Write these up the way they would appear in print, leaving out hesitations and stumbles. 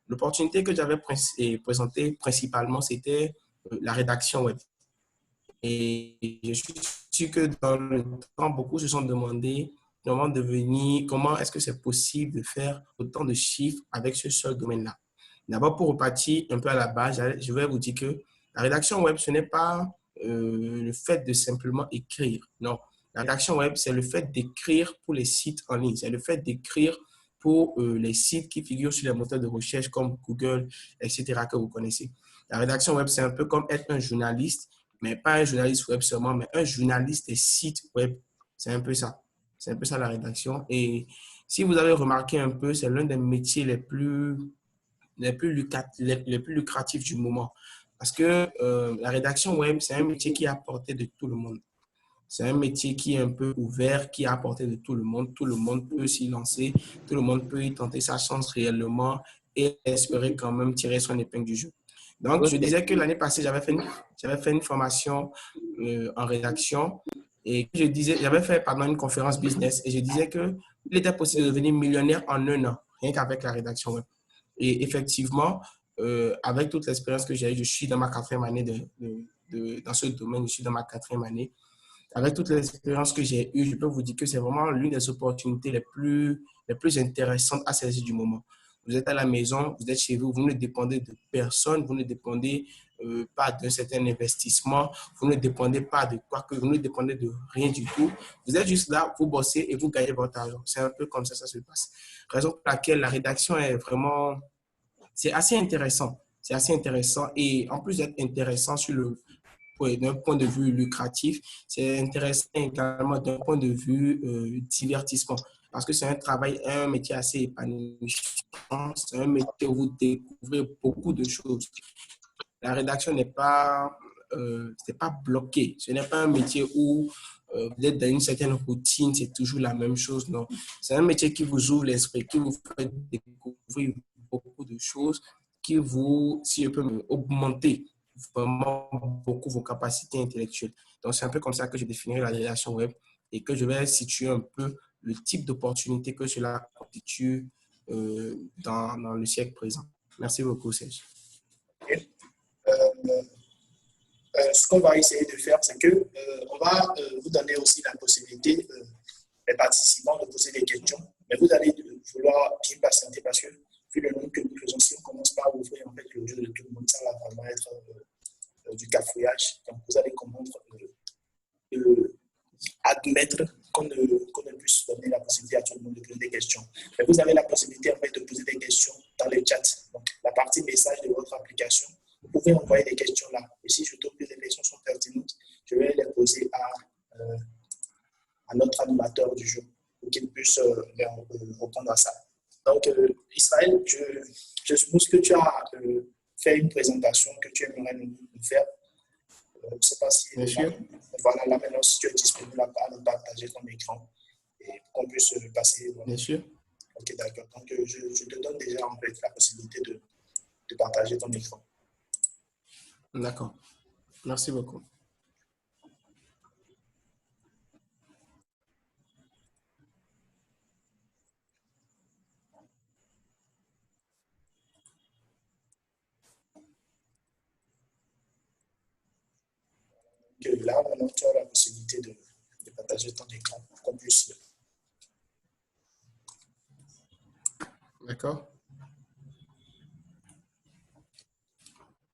l'opportunité que j'avais présentée principalement, c'était la rédaction web. Et je suis sûr que dans le temps, beaucoup se sont demandé comment est-ce que c'est possible de faire autant de chiffres avec ce seul domaine-là. D'abord, pour repartir un peu à la base, je vais vous dire que la rédaction web, ce n'est pas le fait de simplement écrire. Non, la rédaction web, c'est le fait d'écrire pour les sites en ligne. C'est le fait d'écrire pour les sites qui figurent sur les moteurs de recherche comme Google, etc., que vous connaissez. La rédaction web, c'est un peu comme être un journaliste, mais pas un journaliste web seulement, mais un journaliste des sites web. C'est un peu ça. C'est un peu ça la rédaction. Et si vous avez remarqué un peu, c'est l'un des métiers les plus lucratifs du moment. Parce que la rédaction web, c'est un métier qui est à portée de tout le monde. C'est un métier qui est un peu ouvert, qui est à portée de tout le monde. Tout le monde peut s'y lancer, tout le monde peut y tenter sa chance réellement et espérer quand même tirer son épingle du jeu. Donc, je disais que l'année passée, j'avais fait une formation en rédaction et j'avais fait pendant une conférence business et je disais qu'il était possible de devenir millionnaire en un an, rien qu'avec la rédaction web. Et effectivement, avec toute l'expérience que j'ai eue, je suis dans ma quatrième année dans ce domaine, je suis dans ma quatrième année. Avec toute l'expérience que j'ai eue, je peux vous dire que c'est vraiment l'une des opportunités les plus intéressantes à saisir du moment. Vous êtes à la maison, vous êtes chez vous, vous ne dépendez de personne, vous ne dépendez pas d'un certain investissement, vous ne dépendez pas de quoi que, vous ne dépendez de rien du tout. Vous êtes juste là, vous bossez et vous gagnez votre argent. C'est un peu comme ça se passe. Raison pour laquelle la rédaction est vraiment, c'est assez intéressant. C'est assez intéressant et en plus d'être intéressant d'un point de vue lucratif, c'est intéressant également d'un point de vue divertissement. Parce que c'est un métier assez épanouissant, c'est un métier où vous découvrez beaucoup de choses. La rédaction c'est pas bloqué. Ce n'est pas un métier où vous êtes dans une certaine routine, c'est toujours la même chose. Non, c'est un métier qui vous ouvre l'esprit, qui vous fait découvrir beaucoup de choses, qui vous, si je peux augmenter vraiment beaucoup vos capacités intellectuelles. Donc, c'est un peu comme ça que je définirai la rédaction web et que je vais situer un peu le type d'opportunité que cela constitue dans le siècle présent. Merci beaucoup, Serge. Ce qu'on va essayer de faire, c'est que on va vous donner aussi la possibilité, les participants, de poser des questions. Mais vous allez vouloir bien patienter parce que, vu le nombre que nous faisons, si on commence par ouvrir en fait, le jeu de tout le monde, ça va vraiment être du cafouillage. Donc, vous allez comprendre admettre qu'on ne puisse donner la possibilité à tout le monde de poser des questions. Mais vous avez la possibilité en fait, de poser des questions dans le chat. Donc, la partie message de votre application, vous pouvez envoyer des questions là. Et si je trouve que les questions sont pertinentes, je vais les poser à notre animateur du jeu pour qu'il puisse répondre à ça. Donc, Israël, je suppose que tu as fait une présentation que tu aimerais nous faire. Je ne sais pas si voilà, là maintenant, si tu es disponible à nous partager ton écran et qu'on puisse passer. Bien sûr. Ok, d'accord. Donc, je te donne déjà en fait la possibilité de partager ton écran. D'accord. Merci beaucoup. Là, maintenant, tu as la possibilité de partager ton écran pour qu'on puisse. D'accord.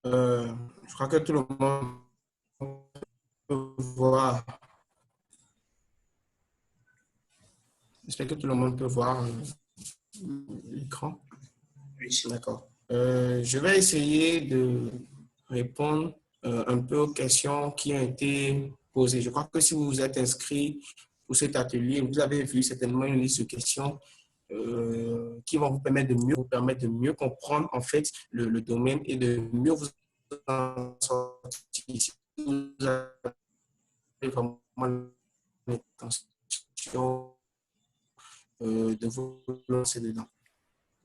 Je crois que tout le monde peut voir. J'espère que tout le monde peut voir l'écran. Oui. D'accord. Je vais essayer de répondre un peu aux questions qui ont été posées. Je crois que si vous vous êtes inscrit pour cet atelier, vous avez vu certainement une liste de questions qui vont vous permettre de mieux comprendre en fait le domaine et de mieux vous en sortir. Si vous avez vraiment l'intention de vous lancer dedans.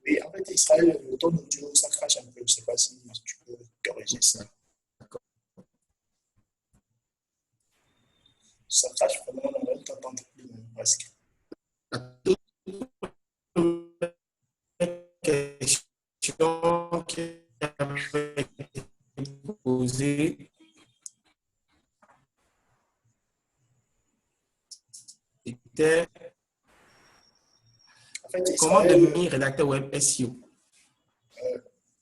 Oui, en fait, Israël, ton audio, ça crache un peu. Je ne sais pas si tu peux corriger ça. D'accord. Ça crache vraiment, on ne t'entend plus presque. La toute question question qui avait été posée était En fait, comment Israël, devenir rédacteur web SEO.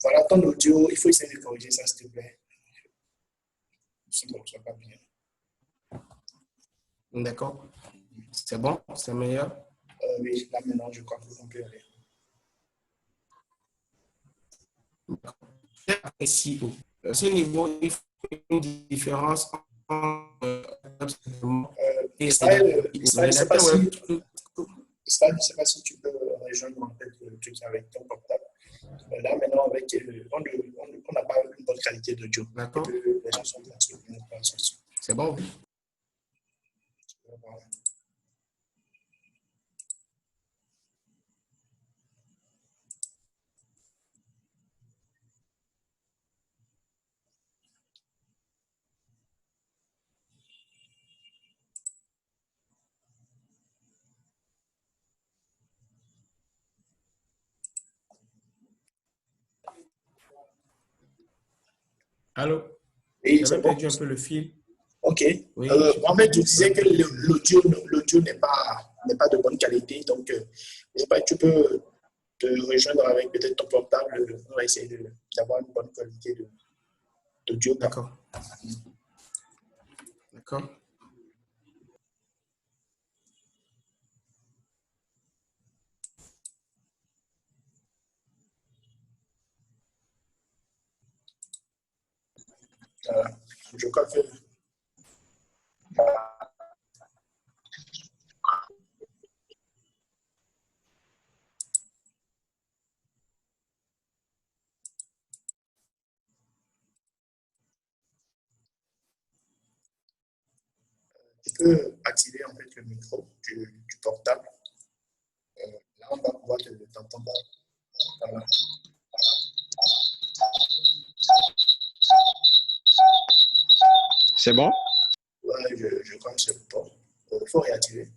voilà ton audio, il faut essayer de corriger ça, s'il te plaît. Ça ne reçoit pas bien. D'accord. C'est bon? C'est meilleur? Oui, là maintenant, je crois qu'on peut aller. SEO. À ce niveau, il faut une différence entre Israël, je ne sais pas rédacteur si, web. Israël, je sais pas si tu peux rejoindre en fait, le truc avec ton portable. Là maintenant, avec, on n'a pas une bonne qualité d'audio. D'accord. Les gens sont là-dessus. C'est bon? Voilà. Allô? Oui, J'avais c'est bon. perdu un peu le fil. Ok. Oui, En fait, je disais que l'audio n'est pas de bonne qualité. Donc, je ne sais pas, tu peux te rejoindre avec peut-être ton portable. On va essayer d'avoir une bonne qualité d'audio. d'accord. D'accord. Je crois que tu peux activer en fait le micro du portable. Là, on va pouvoir t'entendre. Voilà. C'est bon? Ouais, je crois que c'est bon. Il faut réactiver.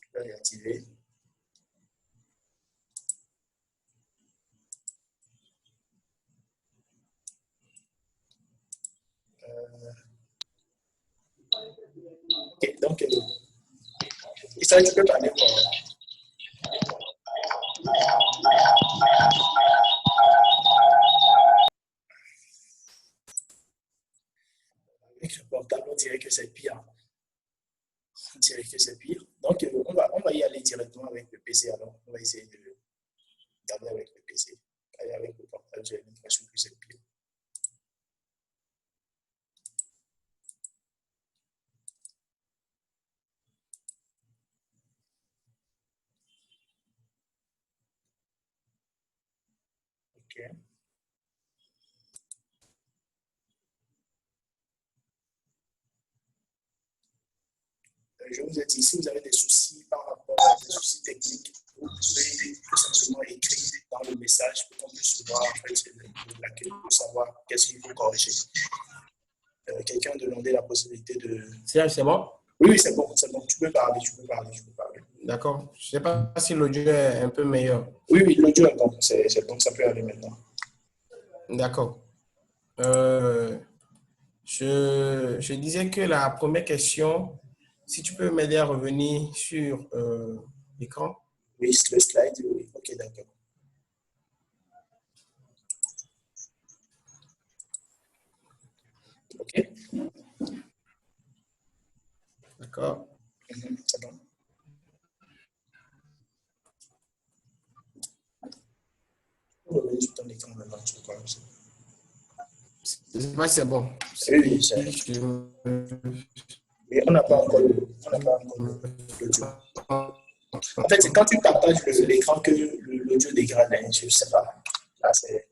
Tu peux réactiver. Ok, donc, et ça, tu peux parler pour. Avec le portable, on dirait que c'est pire. On dirait que c'est pire. Donc, on va y aller directement avec le PC. Alors, on va essayer d'aller avec le PC. Aller avec le portable, j'ai l'impression que c'est pire. Ok. Je vous ai dit, si vous avez des soucis par rapport à des soucis techniques, vous pouvez tout simplement écrire dans le message pour qu'on puisse voir en fait, l'accueil pour savoir qu'est-ce qu'il faut corriger. Quelqu'un a demandé la possibilité de. C'est bon? Oui, c'est bon, c'est bon. Tu peux parler, tu peux parler, tu peux parler. D'accord. Je ne sais pas si l'audio est un peu meilleur. Oui, oui, l'audio est bon. C'est bon, ça peut aller maintenant. D'accord. Je disais que la première question, si tu peux m'aider à revenir sur l'écran. Oui, le slide, oui. Ok, d'accord. Ok. D'accord. C'est bon. Revenir sur ton écran maintenant, je crois. Je ne sais pas si c'est bon. Oui, oui, c'est bon. Mais on n'a pas encore l'audio. En fait, c'est quand tu partages l'écran que l'audio dégrade. Hein, je ne sais pas. Là, c'est.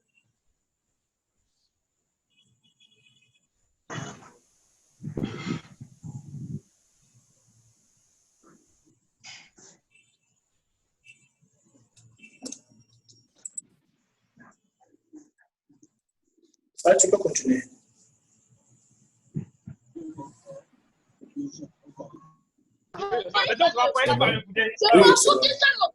Ça, tu peux continuer. C'est bon? Oui, c'est bon.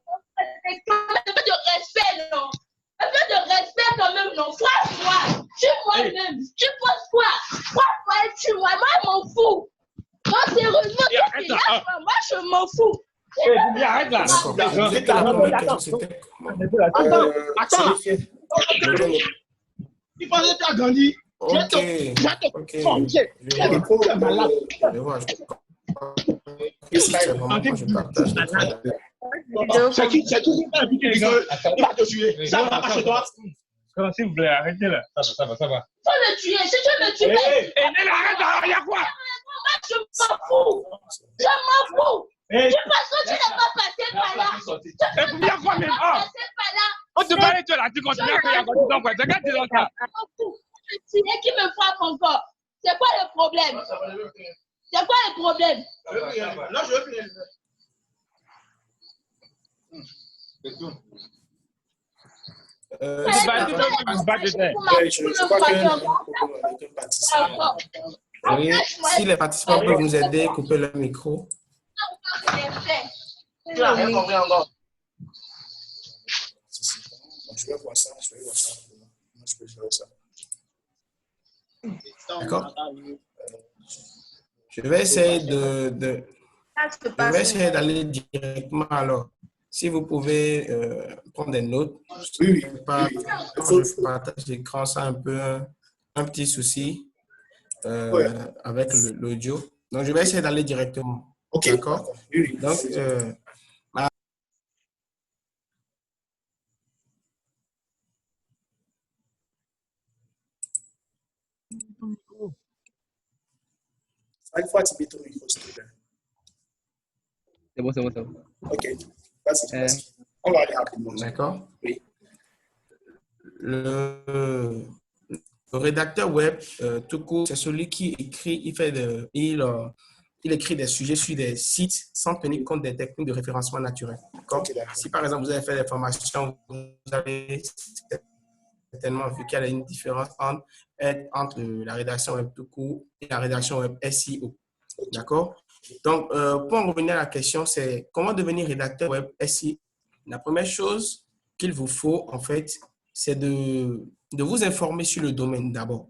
arrête là. D'accord. Vous disais que la première question, c'était comment? Attends. Il pensait que tu as grandi. Ok. Ok. Je vois. C'est vraiment quand je partage les travail. C'est qui qui t'a dit qu'il va te tuer? Ça va pas chez toi? S'il vous plaît, arrêtez là. Ça va. Faut le tuer. Si tu ne le tues pas, Arrête là, il y a quoi? je m'en fous. Je m'en fous. De toute façon, tu n'es pas passé par là. Et combien fois même? Passé par là. On te parlait de là, tu continues à faire ton quoi? C'est quand tu es là. Je m'en fous. Tu es qui me frappe encore. C'est quoi le problème? C'est quoi le problème? Là, je veux finir. Je crois que Oui, si les participants peuvent nous aider, couper leur micro. Tu n'as rien compris encore. je vais voir ça. Comment je peux faire ça? D'accord. Je vais essayer je vais essayer d'aller directement alors. Si vous pouvez prendre des notes. Oui. Quand je partage l'écran, c'est un peu un petit souci avec l'audio. Donc, je vais essayer d'aller directement. Ok. D'accord. Oui. Donc, il faut activer ton micro, s'il te plaît. C'est bon. Ok. Vas-y. On va aller rapidement. D'accord. Oui. Le rédacteur web, tout court, c'est celui qui écrit, il écrit des sujets sur des sites sans tenir compte des techniques de référencement naturel. Okay, si par exemple vous avez fait des formations, vous avez certainement vu qu'il y a une différence entre la rédaction web tout court et la rédaction web SEO. D'accord? Donc, pour en revenir à la question, c'est comment devenir rédacteur web SEO? La première chose qu'il vous faut, en fait, c'est de vous informer sur le domaine d'abord.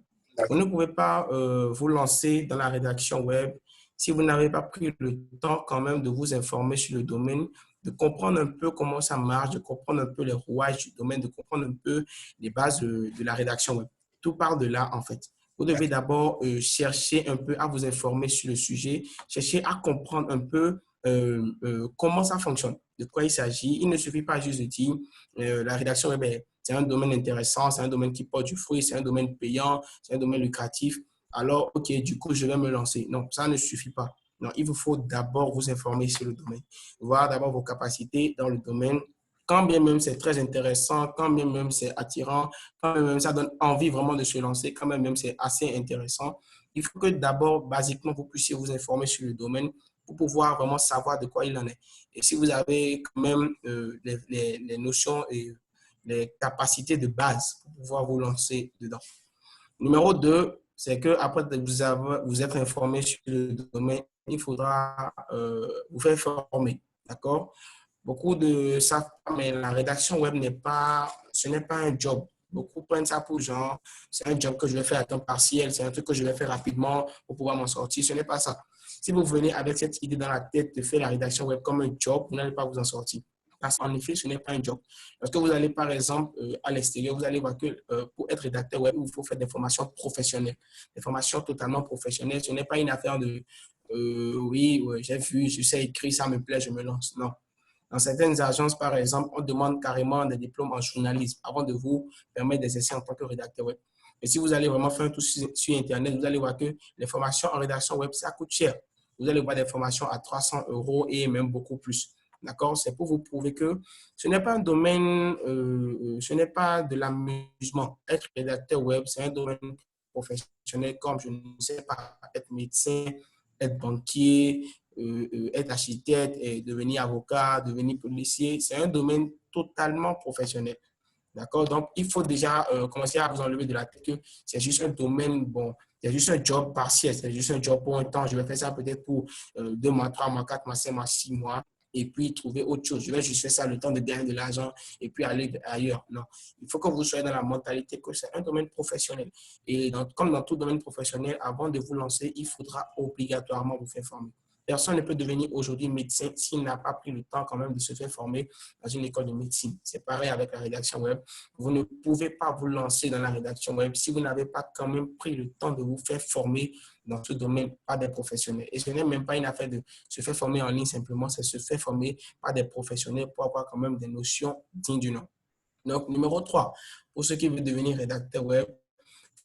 Vous ne pouvez pas vous lancer dans la rédaction web si vous n'avez pas pris le temps quand même de vous informer sur le domaine, de comprendre un peu comment ça marche, de comprendre un peu les rouages du domaine, de comprendre un peu les bases de la rédaction web. Tout part de là, en fait. Vous devez d'abord chercher un peu à vous informer sur le sujet, chercher à comprendre un peu comment ça fonctionne, de quoi il s'agit. Il ne suffit pas juste de dire la rédaction web, c'est un domaine intéressant, c'est un domaine qui porte du fruit, c'est un domaine payant, c'est un domaine lucratif. Alors, OK, du coup, je vais me lancer. Non, ça ne suffit pas. Non, il vous faut d'abord vous informer sur le domaine, voir d'abord vos capacités dans le domaine. Quand bien même c'est très intéressant, quand bien même c'est attirant, quand bien même ça donne envie vraiment de se lancer, quand même c'est assez intéressant, il faut que d'abord, basiquement, vous puissiez vous informer sur le domaine pour pouvoir vraiment savoir de quoi il en est. Et si vous avez quand même les notions et les capacités de base pour pouvoir vous lancer dedans. Numéro 2, c'est qu'après vous être informé sur le domaine, il faudra vous faire former. D'accord? Beaucoup de savent pas, mais la rédaction web ce n'est pas un job. Beaucoup prennent ça pour genre, c'est un job que je vais faire à temps partiel, c'est un truc que je vais faire rapidement pour pouvoir m'en sortir. Ce n'est pas ça. Si vous venez avec cette idée dans la tête de faire la rédaction web comme un job, vous n'allez pas vous en sortir. Parce qu'en effet, ce n'est pas un job. Lorsque vous allez, par exemple, à l'extérieur, vous allez voir que pour être rédacteur web, il faut faire des formations professionnelles. Des formations totalement professionnelles. Ce n'est pas une affaire de oui, j'ai vu, je sais écrire, ça me plaît, je me lance. Non. Dans certaines agences, par exemple, on demande carrément des diplômes en journalisme avant de vous permettre d'exercer en tant que rédacteur web. Et si vous allez vraiment faire un tour sur Internet, vous allez voir que les formations en rédaction web, ça coûte cher. Vous allez voir des formations à 300 € et même beaucoup plus. D'accord? C'est pour vous prouver que ce n'est pas un domaine, ce n'est pas de l'amusement. Être rédacteur web, c'est un domaine professionnel comme, je ne sais pas, être médecin, être banquier, être architecte, et devenir avocat, devenir policier. C'est un domaine totalement professionnel. D'accord? Donc, il faut déjà commencer à vous enlever de la tête que c'est juste un domaine, bon, c'est juste un job partiel, c'est juste un job pour un temps. Je vais faire ça peut-être pour 2 mois, 3 mois, 4 mois, 5 mois, 6 mois, et puis trouver autre chose. Je vais juste faire ça le temps de gagner de l'argent et puis aller ailleurs. Non. Il faut que vous soyez dans la mentalité que c'est un domaine professionnel. Et comme dans tout domaine professionnel, avant de vous lancer, il faudra obligatoirement vous faire former. personne ne peut devenir aujourd'hui médecin s'il n'a pas pris le temps quand même de se faire former dans une école de médecine. C'est pareil avec la rédaction web. Vous ne pouvez pas vous lancer dans la rédaction web si vous n'avez pas quand même pris le temps de vous faire former dans ce domaine par des professionnels. Et ce n'est même pas une affaire de se faire former en ligne simplement, c'est se faire former par des professionnels pour avoir quand même des notions dignes du nom. Donc, numéro 3, pour ceux qui veulent devenir rédacteur web,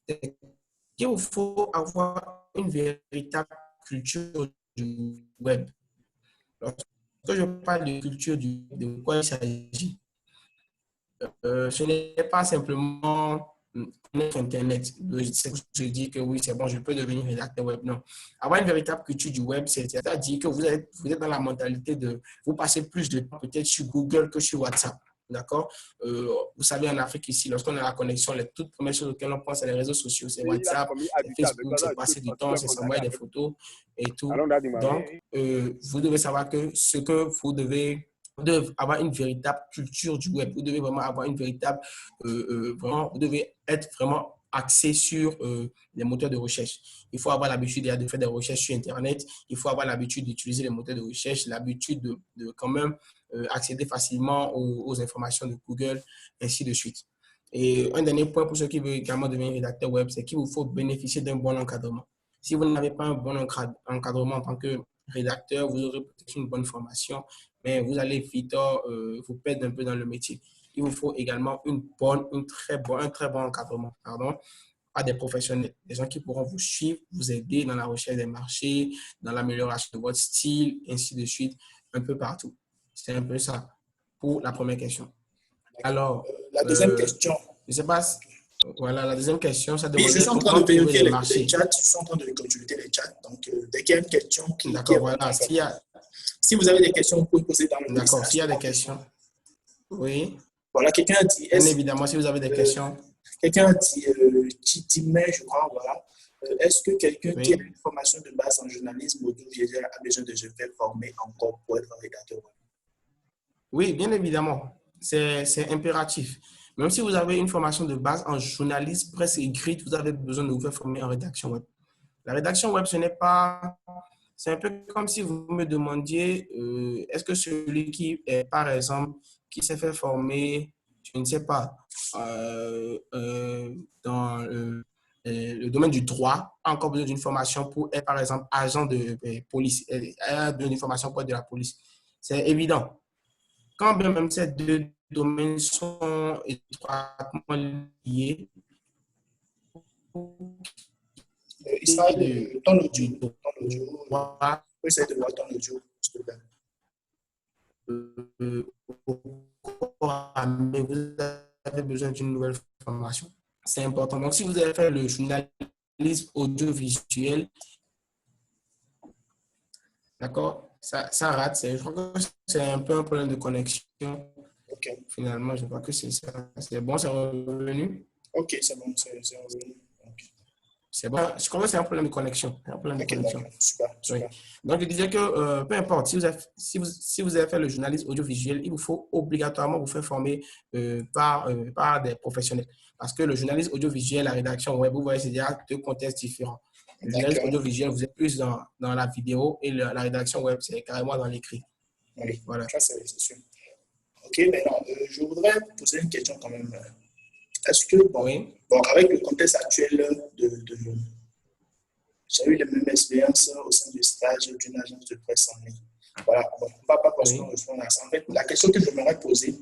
il vous faut avoir une véritable culture du web. Lorsque je parle de culture de quoi il s'agit, ce n'est pas simplement connaître Internet. Je dis que oui, c'est bon, je peux devenir rédacteur web. Non. Avoir une véritable culture du web, c'est-à-dire que vous êtes dans la mentalité de vous passer plus de temps peut-être sur Google que sur WhatsApp. D'accord? Vous savez, en Afrique ici, lorsqu'on a la connexion, les toutes premières choses auxquelles on pense, c'est les réseaux sociaux, c'est WhatsApp, c'est Facebook, c'est passer du temps, c'est s'envoyer des photos et tout. Donc, vous devez savoir que ce que vous devez avoir une véritable culture du web. Vous devez vraiment avoir une véritable, vous devez être vraiment axé sur les moteurs de recherche. Il faut avoir l'habitude de faire des recherches sur Internet. Il faut avoir l'habitude d'utiliser les moteurs de recherche, l'habitude de quand même accéder facilement aux informations de Google, ainsi de suite. Et un dernier point pour ceux qui veulent également devenir rédacteur web, c'est qu'il vous faut bénéficier d'un bon encadrement. Si vous n'avez pas un bon encadrement en tant que rédacteur, vous aurez peut-être une bonne formation, mais vous allez vite vous perdre un peu dans le métier. Il vous faut également un très bon encadrement, par des professionnels, des gens qui pourront vous suivre, vous aider dans la recherche des marchés, dans l'amélioration de votre style, ainsi de suite, un peu partout. C'est un peu ça pour la première question. Alors, la deuxième question. Je ne sais pas si, voilà, la deuxième question, ça demande. Je suis en train de vérifier les chats, je suis en train de consulter les chats. Donc, dès qu'il y a une question D'accord, voilà. Si vous avez des questions, vous pouvez poser dans le message. D'accord, s'il y a des questions. Oui. Voilà, quelqu'un a dit. Bien évidemment, si vous avez des questions. Quelqu'un a dit, mais je crois, voilà. Est-ce que quelqu'un qui a une formation de base en journalisme audiovisuel a besoin de se faire former encore pour être rédacteur? Oui, bien évidemment. C'est impératif. Même si vous avez une formation de base en journalisme presse écrite, vous avez besoin de vous faire former en rédaction web. La rédaction web, ce n'est pas... C'est un peu comme si vous me demandiez, est-ce que celui qui est, par exemple, qui s'est fait former, je ne sais pas, dans le domaine du droit, a encore besoin d'une formation pour être, par exemple, agent de police, a besoin d'une formation pour être de la police. C'est évident. Quand bien même ces deux domaines sont étroitement liés, Israël, ton audio. Essaye de voir ton audio, s'il te plaît. Mais vous avez besoin d'une nouvelle formation. C'est important. Donc, si vous avez fait le journalisme audiovisuel, d'accord, ça rate. Je crois que c'est un peu un problème de connexion. Okay. Finalement, je crois que c'est ça. C'est bon, c'est revenu? Ok, c'est bon, c'est revenu. Okay. C'est bon. Je crois que c'est un problème de connexion. Un problème de connexion. Super. Oui. Donc, je disais que peu importe, si vous avez fait le journalisme audiovisuel, il vous faut obligatoirement vous faire former par des professionnels. Parce que le journalisme audiovisuel, la rédaction web, vous voyez, c'est déjà deux contextes différents. Le journalisme audiovisuel, vous êtes plus dans la vidéo et la rédaction web, c'est carrément dans l'écrit. Oui, voilà. Ça, c'est sûr. OK, maintenant, je voudrais poser une question quand même. Est-ce que, avec le contexte actuel j'ai eu les mêmes expériences au sein du stage d'une agence de presse en ligne. Voilà, on ne va pas forcément répondre à ça. En fait, la question que j'aimerais poser,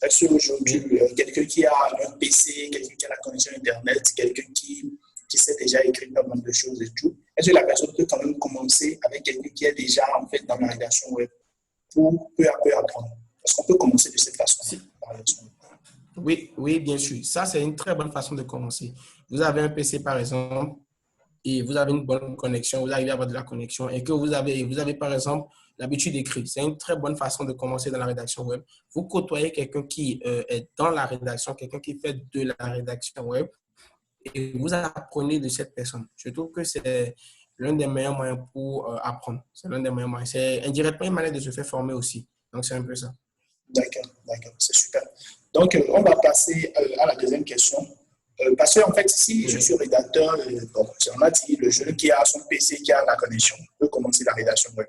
est-ce qu'aujourd'hui, quelqu'un qui a un PC, quelqu'un qui a la connexion Internet, quelqu'un qui sait déjà écrire pas mal de choses et tout, est-ce que la personne peut quand même commencer avec quelqu'un qui est déjà en fait dans la rédaction web pour peu à peu apprendre? Est-ce qu'on peut commencer de cette façon? Oui, bien sûr. Ça, c'est une très bonne façon de commencer. Vous avez un PC, par exemple, et vous avez une bonne connexion, vous arrivez à avoir de la connexion et que vous avez par exemple, l'habitude d'écrire. C'est une très bonne façon de commencer dans la rédaction web. Vous côtoyez quelqu'un qui est dans la rédaction, quelqu'un qui fait de la rédaction web et vous apprenez de cette personne. Je trouve que c'est l'un des meilleurs moyens pour apprendre. C'est l'un des meilleurs moyens. C'est indirectement une manière de se faire former aussi. Donc, c'est un peu ça. D'accord. C'est super. Donc, on va passer à la deuxième question. Parce qu'en fait, si je suis rédacteur, bon, on a dit, le jeune qui a son PC, qui a la connexion, peut commencer la rédaction web.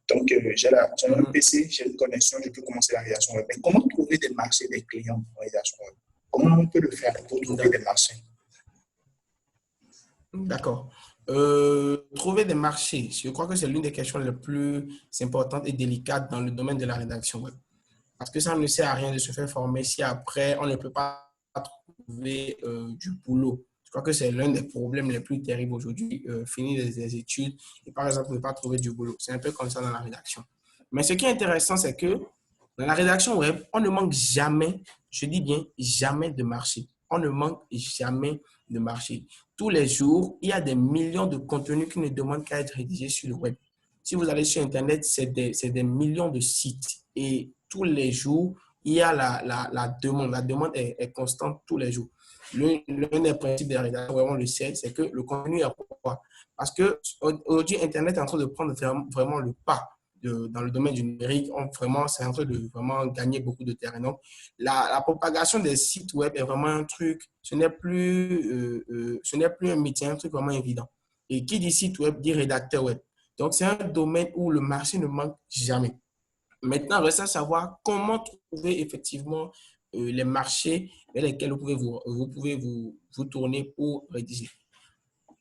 Donc, j'ai un PC, j'ai une connexion, je peux commencer la rédaction web. Mais comment trouver des marchés, des clients en rédaction web? Comment on peut le faire pour trouver des marchés? D'accord. Trouver des marchés, je crois que c'est l'une des questions les plus importantes et délicates dans le domaine de la rédaction web. Parce que ça ne sert à rien de se faire former si après on ne peut pas trouver du boulot. Je crois que c'est l'un des problèmes les plus terribles aujourd'hui, finir des études et par exemple ne pas trouver du boulot. C'est un peu comme ça dans la rédaction. Mais ce qui est intéressant, c'est que dans la rédaction web, on ne manque jamais, je dis bien jamais de marché. On ne manque jamais de marché. Tous les jours, il y a des millions de contenus qui ne demandent qu'à être rédigés sur le web. Si vous allez sur Internet, c'est des millions de sites. Et tous les jours, il y a la demande. La demande est constante tous les jours. L'un des principes de la rédaction, on le sait, c'est que le contenu est quoi? Parce qu'aujourd'hui, Internet est en train de prendre vraiment le pas dans le domaine du numérique. C'est en train de vraiment gagner beaucoup de terrain. Donc, la propagation des sites web est vraiment un truc, ce n'est plus un métier, un truc vraiment évident. Et qui dit site web dit rédacteur web. Donc, c'est un domaine où le marché ne manque jamais. Maintenant, il reste à savoir comment trouver effectivement les marchés vers lesquels vous pouvez vous tourner pour rédiger.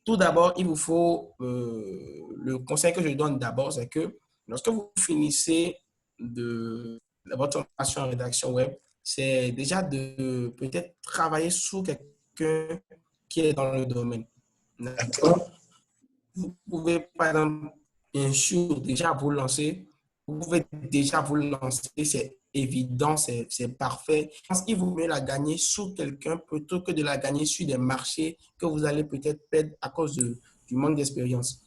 Tout d'abord, il vous faut, le conseil que je donne d'abord, c'est que lorsque vous finissez votre formation en rédaction web, c'est déjà de peut-être travailler sous quelqu'un qui est dans le domaine. D'accord? Vous pouvez, par exemple, bien sûr, déjà vous lancer. Vous pouvez déjà vous lancer, c'est évident, c'est parfait. Je pense qu'il vaut mieux la gagner sous quelqu'un plutôt que de la gagner sur des marchés que vous allez peut-être perdre à cause du manque d'expérience.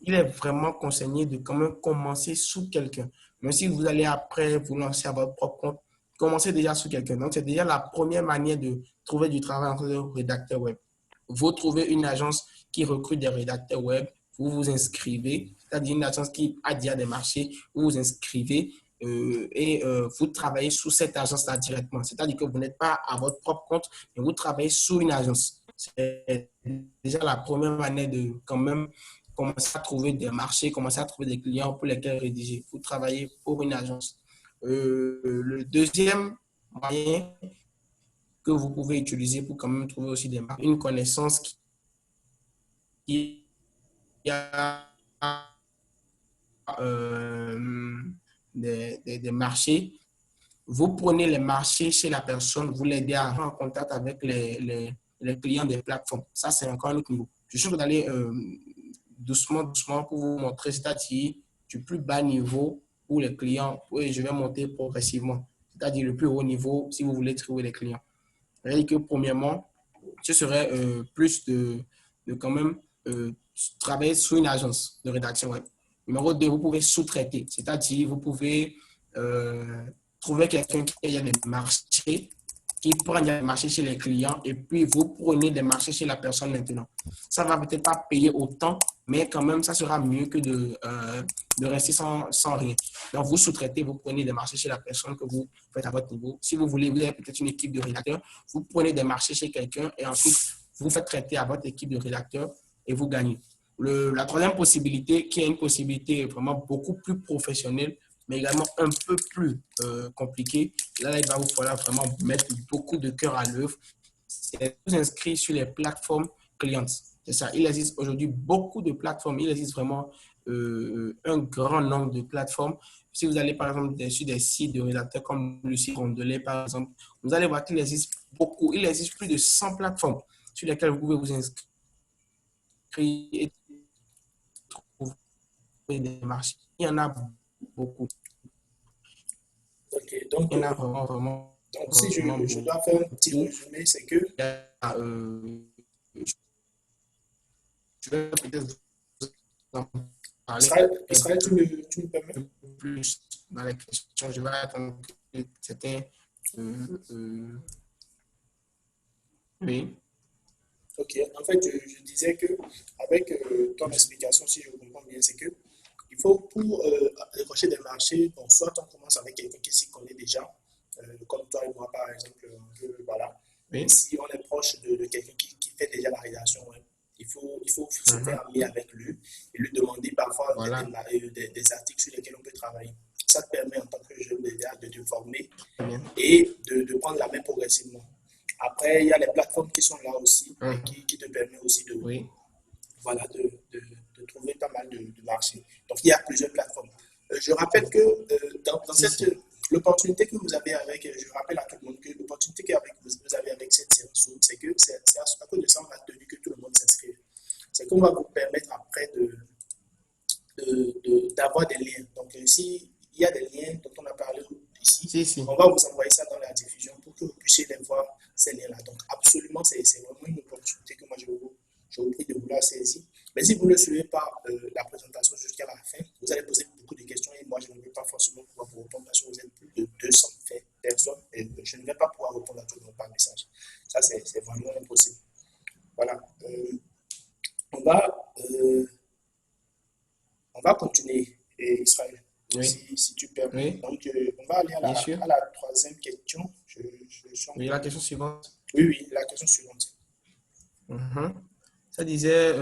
Il est vraiment conseillé de quand même commencer sous quelqu'un. Mais si vous allez après vous lancer à votre propre compte, commencez déjà sous quelqu'un. Donc, c'est déjà la première manière de trouver du travail en tant que rédacteur web. Vous trouvez une agence qui recrute des rédacteurs web, vous vous inscrivez, c'est-à-dire une agence qui a déjà des marchés, vous vous inscrivez et vous travaillez sous cette agence-là directement. C'est-à-dire que vous n'êtes pas à votre propre compte, mais vous travaillez sous une agence. C'est déjà la première manière de quand même commencer à trouver des marchés, commencer à trouver des clients pour lesquels rédiger. Vous travaillez pour une agence. Le deuxième moyen que vous pouvez utiliser pour quand même trouver aussi des marques, une connaissance qui a des marchés. Vous prenez les marchés chez la personne, vous l'aidez à rentrer en contact avec les clients des plateformes. Ça, c'est encore un autre niveau. Je suis d'aller doucement pour vous montrer, c'est-à-dire du plus bas niveau pour les clients. Oui, je vais monter progressivement, c'est-à-dire le plus haut niveau si vous voulez trouver les clients. C'est-à-dire que premièrement, ce serait plus de quand même travailler sous une agence de rédaction web. Numéro 2, vous pouvez sous-traiter, c'est-à-dire vous pouvez trouver quelqu'un qui a des marchés, qui prend des marchés chez les clients et puis vous prenez des marchés chez la personne maintenant. Ça ne va peut-être pas payer autant, mais quand même, ça sera mieux que de rester sans rien. Donc, vous sous-traitez, vous prenez des marchés chez la personne que vous faites à votre niveau. Si vous voulez, vous avez peut-être une équipe de rédacteurs, vous prenez des marchés chez quelqu'un et ensuite, vous faites traiter à votre équipe de rédacteurs et vous gagnez. La troisième possibilité, qui est une possibilité vraiment beaucoup plus professionnelle, mais également un peu plus compliquée, là, il va vous falloir vraiment mettre beaucoup de cœur à l'œuvre. C'est vous inscrire sur les plateformes clientes. C'est ça. Il existe aujourd'hui beaucoup de plateformes. Il existe vraiment un grand nombre de plateformes. Si vous allez, par exemple, sur des sites de rédacteurs comme Lucie Rondelet, par exemple, vous allez voir qu'il existe beaucoup. Il existe plus de 100 plateformes sur lesquelles vous pouvez vous inscrire et trouver des marchés. Il y en a beaucoup. Ok, donc, il y en a vraiment. Donc, si je dois faire un petit résumé, c'est que je vais peut-être vous en parler Israël, tu me permets? plus dans les questions. Je vais attendre que certains. Oui. Ok, en fait, je disais que avec ton explication, si je comprends bien, c'est que il faut pour décrocher des marchés, bon, soit on commence avec quelqu'un qui s'y connaît déjà, comme toi et moi par exemple, voilà. Oui. Si on est proche de quelqu'un qui fait déjà la rédaction web, il faut se faire ami avec lui et lui demander parfois Voilà. des articles sur lesquels on peut travailler. Ça te permet en tant que jeune déjà de te former Bien. et de prendre la main progressivement. Après, il y a les plateformes qui sont là aussi, qui te permettent aussi de, Oui. voilà, de trouver pas mal de marchés. Donc, il y a plusieurs plateformes. Je rappelle que dans l'opportunité que vous avez avec, je rappelle à tout le monde que l'opportunité que vous avez avec cette séance, c'est que c'est à cause de ça, on a tenu que tout le monde s'inscrive. C'est qu'on va vous permettre après d'avoir des liens. Donc, s'il y a des liens dont on a parlé ici, on va vous envoyer ça dans la diffusion pour que vous puissiez les voir, ces liens-là. Donc, absolument, c'est vraiment une opportunité que moi, je vous prie de vouloir saisir. Mais si vous ne suivez pas la présentation jusqu'à la fin, vous allez poser beaucoup de questions et moi, je ne vais pas forcément pouvoir vous répondre parce que vous êtes plus de 200 personnes et je ne vais pas pouvoir répondre à tout le monde par message. Ça, c'est vraiment impossible. Voilà. On va continuer, Israël, si tu permets. Oui. Donc, on va aller à la troisième question. Oui, la question suivante. Oui, la question suivante. Ça disait,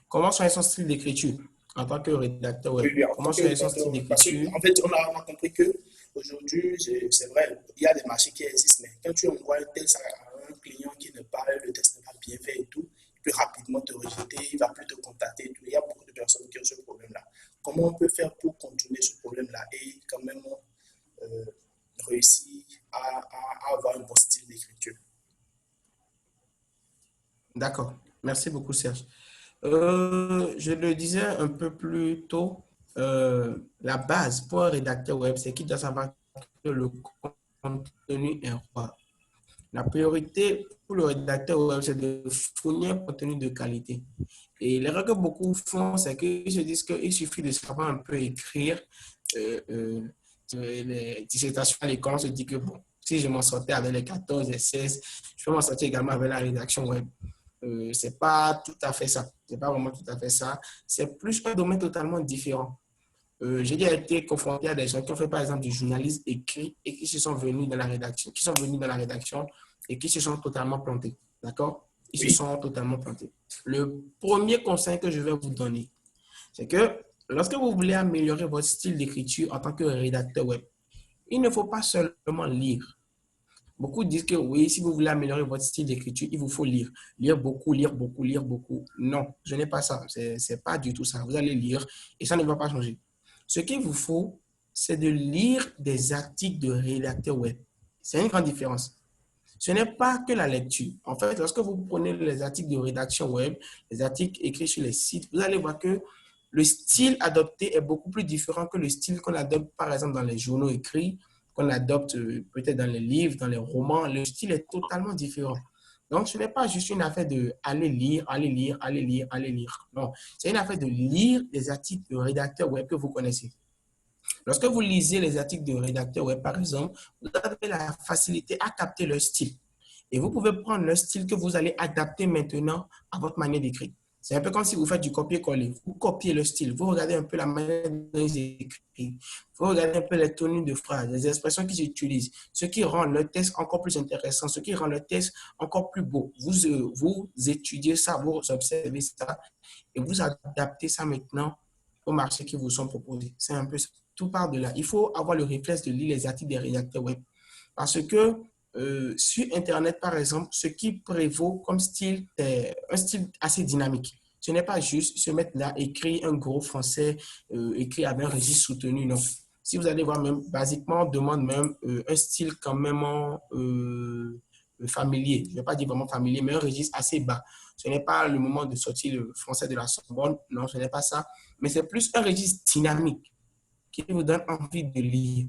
comment serait son style d'écriture en tant que rédacteur web? Oui, comment serait son style d'écriture? En fait, on a compris qu'aujourd'hui, c'est vrai, il y a des marchés qui existent, mais quand tu envoies un texte à un client qui ne parle, le texte n'est pas bien fait et tout, il peut rapidement te rejeter, il ne va plus te contacter et tout. Il y a beaucoup de personnes qui ont ce problème-là. Comment on peut faire pour contourner ce problème-là et quand même réussir à avoir un bon style d'écriture? D'accord. Merci beaucoup, Serge. Je le disais un peu plus tôt, la base pour un rédacteur web, c'est qu'il doit savoir que le contenu est roi. La priorité pour le rédacteur web, c'est de fournir un contenu de qualité. Et l'erreur que beaucoup font, c'est qu'ils se disent qu'il suffit de savoir un peu écrire les dissertations à l'école. On se dit que bon, si je m'en sortais avec les 14 et 16, je peux m'en sortir également avec la rédaction web. C'est pas tout à fait ça. C'est pas vraiment tout à fait ça. C'est plus un domaine totalement différent. J'ai déjà été confronté à des gens qui ont fait par exemple du journalisme écrit et qui se sont venus dans la rédaction, et qui se sont totalement plantés. D'accord? Ils se sont totalement plantés. Le premier conseil que je vais vous donner, c'est que lorsque vous voulez améliorer votre style d'écriture en tant que rédacteur web, il ne faut pas seulement lire. Beaucoup disent que oui, si vous voulez améliorer votre style d'écriture, il vous faut lire. Lire beaucoup, lire beaucoup, lire beaucoup. Non, ce n'est pas ça. Ce n'est pas du tout ça. Vous allez lire et ça ne va pas changer. Ce qu'il vous faut, c'est de lire des articles de rédacteurs web. C'est une grande différence. Ce n'est pas que la lecture. En fait, lorsque vous prenez les articles de rédaction web, les articles écrits sur les sites, vous allez voir que le style adopté est beaucoup plus différent que le style qu'on adopte, par exemple, dans les journaux écrits, qu'on adopte peut-être dans les livres, dans les romans. Le style est totalement différent. Donc, ce n'est pas juste une affaire de aller lire, aller lire, aller lire, aller lire. Non, c'est une affaire de lire des articles de rédacteurs web que vous connaissez. Lorsque vous lisez les articles de rédacteurs web, par exemple, vous avez la facilité à capter leur style. Et vous pouvez prendre le style que vous allez adapter maintenant à votre manière d'écrire. C'est un peu comme si vous faites du copier-coller. Vous copiez le style, vous regardez un peu la manière dont ils écrivent, vous regardez un peu les tenues de phrases, les expressions qu'ils utilisent, ce qui rend le texte encore plus intéressant, ce qui rend le texte encore plus beau. Vous étudiez ça, vous observez ça et vous adaptez ça maintenant au marché qui vous sont proposés. C'est un peu ça. Tout part de là. Il faut avoir le réflexe de lire les articles des rédacteurs web. Parce que sur Internet, par exemple, ce qui prévaut comme style est un style assez dynamique. Ce n'est pas juste se mettre là, écrire un gros français, écrit avec un registre soutenu, non. Si vous allez voir, même, basiquement, on demande même un style quand même familier. Je ne vais pas dire vraiment familier, mais un registre assez bas. Ce n'est pas le moment de sortir le français de la Sorbonne, non, ce n'est pas ça. Mais c'est plus un registre dynamique qui vous donne envie de lire.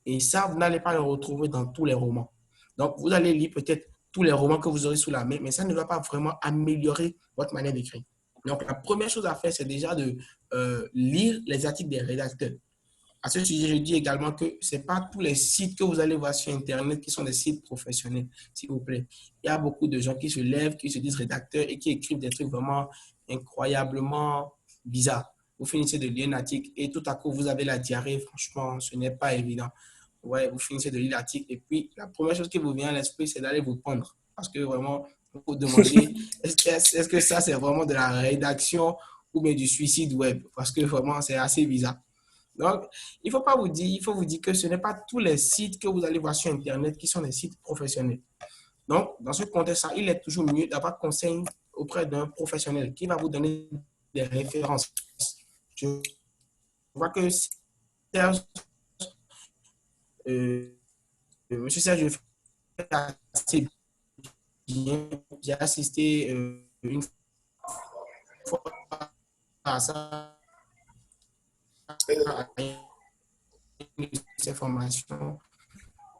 Et ça, vous n'allez pas le retrouver dans tous les romans. Donc, vous allez lire peut-être tous les romans que vous aurez sous la main, mais ça ne va pas vraiment améliorer votre manière d'écrire. Donc, la première chose à faire, c'est déjà de lire les articles des rédacteurs. À ce sujet, je dis également que ce n'est pas tous les sites que vous allez voir sur Internet qui sont des sites professionnels, s'il vous plaît. Il y a beaucoup de gens qui se lèvent, qui se disent rédacteurs et qui écrivent des trucs vraiment incroyablement bizarres. Vous finissez de lire un article et tout à coup, vous avez la diarrhée. Franchement, ce n'est pas évident. ouais, vous finissez de lire l'article et puis la première chose qui vous vient à l'esprit, c'est d'aller vous pendre. Parce que vraiment, vous vous demandez, est-ce que ça, c'est vraiment de la rédaction ou bien du suicide web? Parce que vraiment, c'est assez bizarre. Donc, il faut vous dire que ce n'est pas tous les sites que vous allez voir sur Internet qui sont des sites professionnels. Donc, dans ce contexte-là, il est toujours mieux d'avoir conseil auprès d'un professionnel qui va vous donner des références. Je vois que Serge, Monsieur Serge fait assez bien. J'ai assisté une fois à ça, à une de ces formations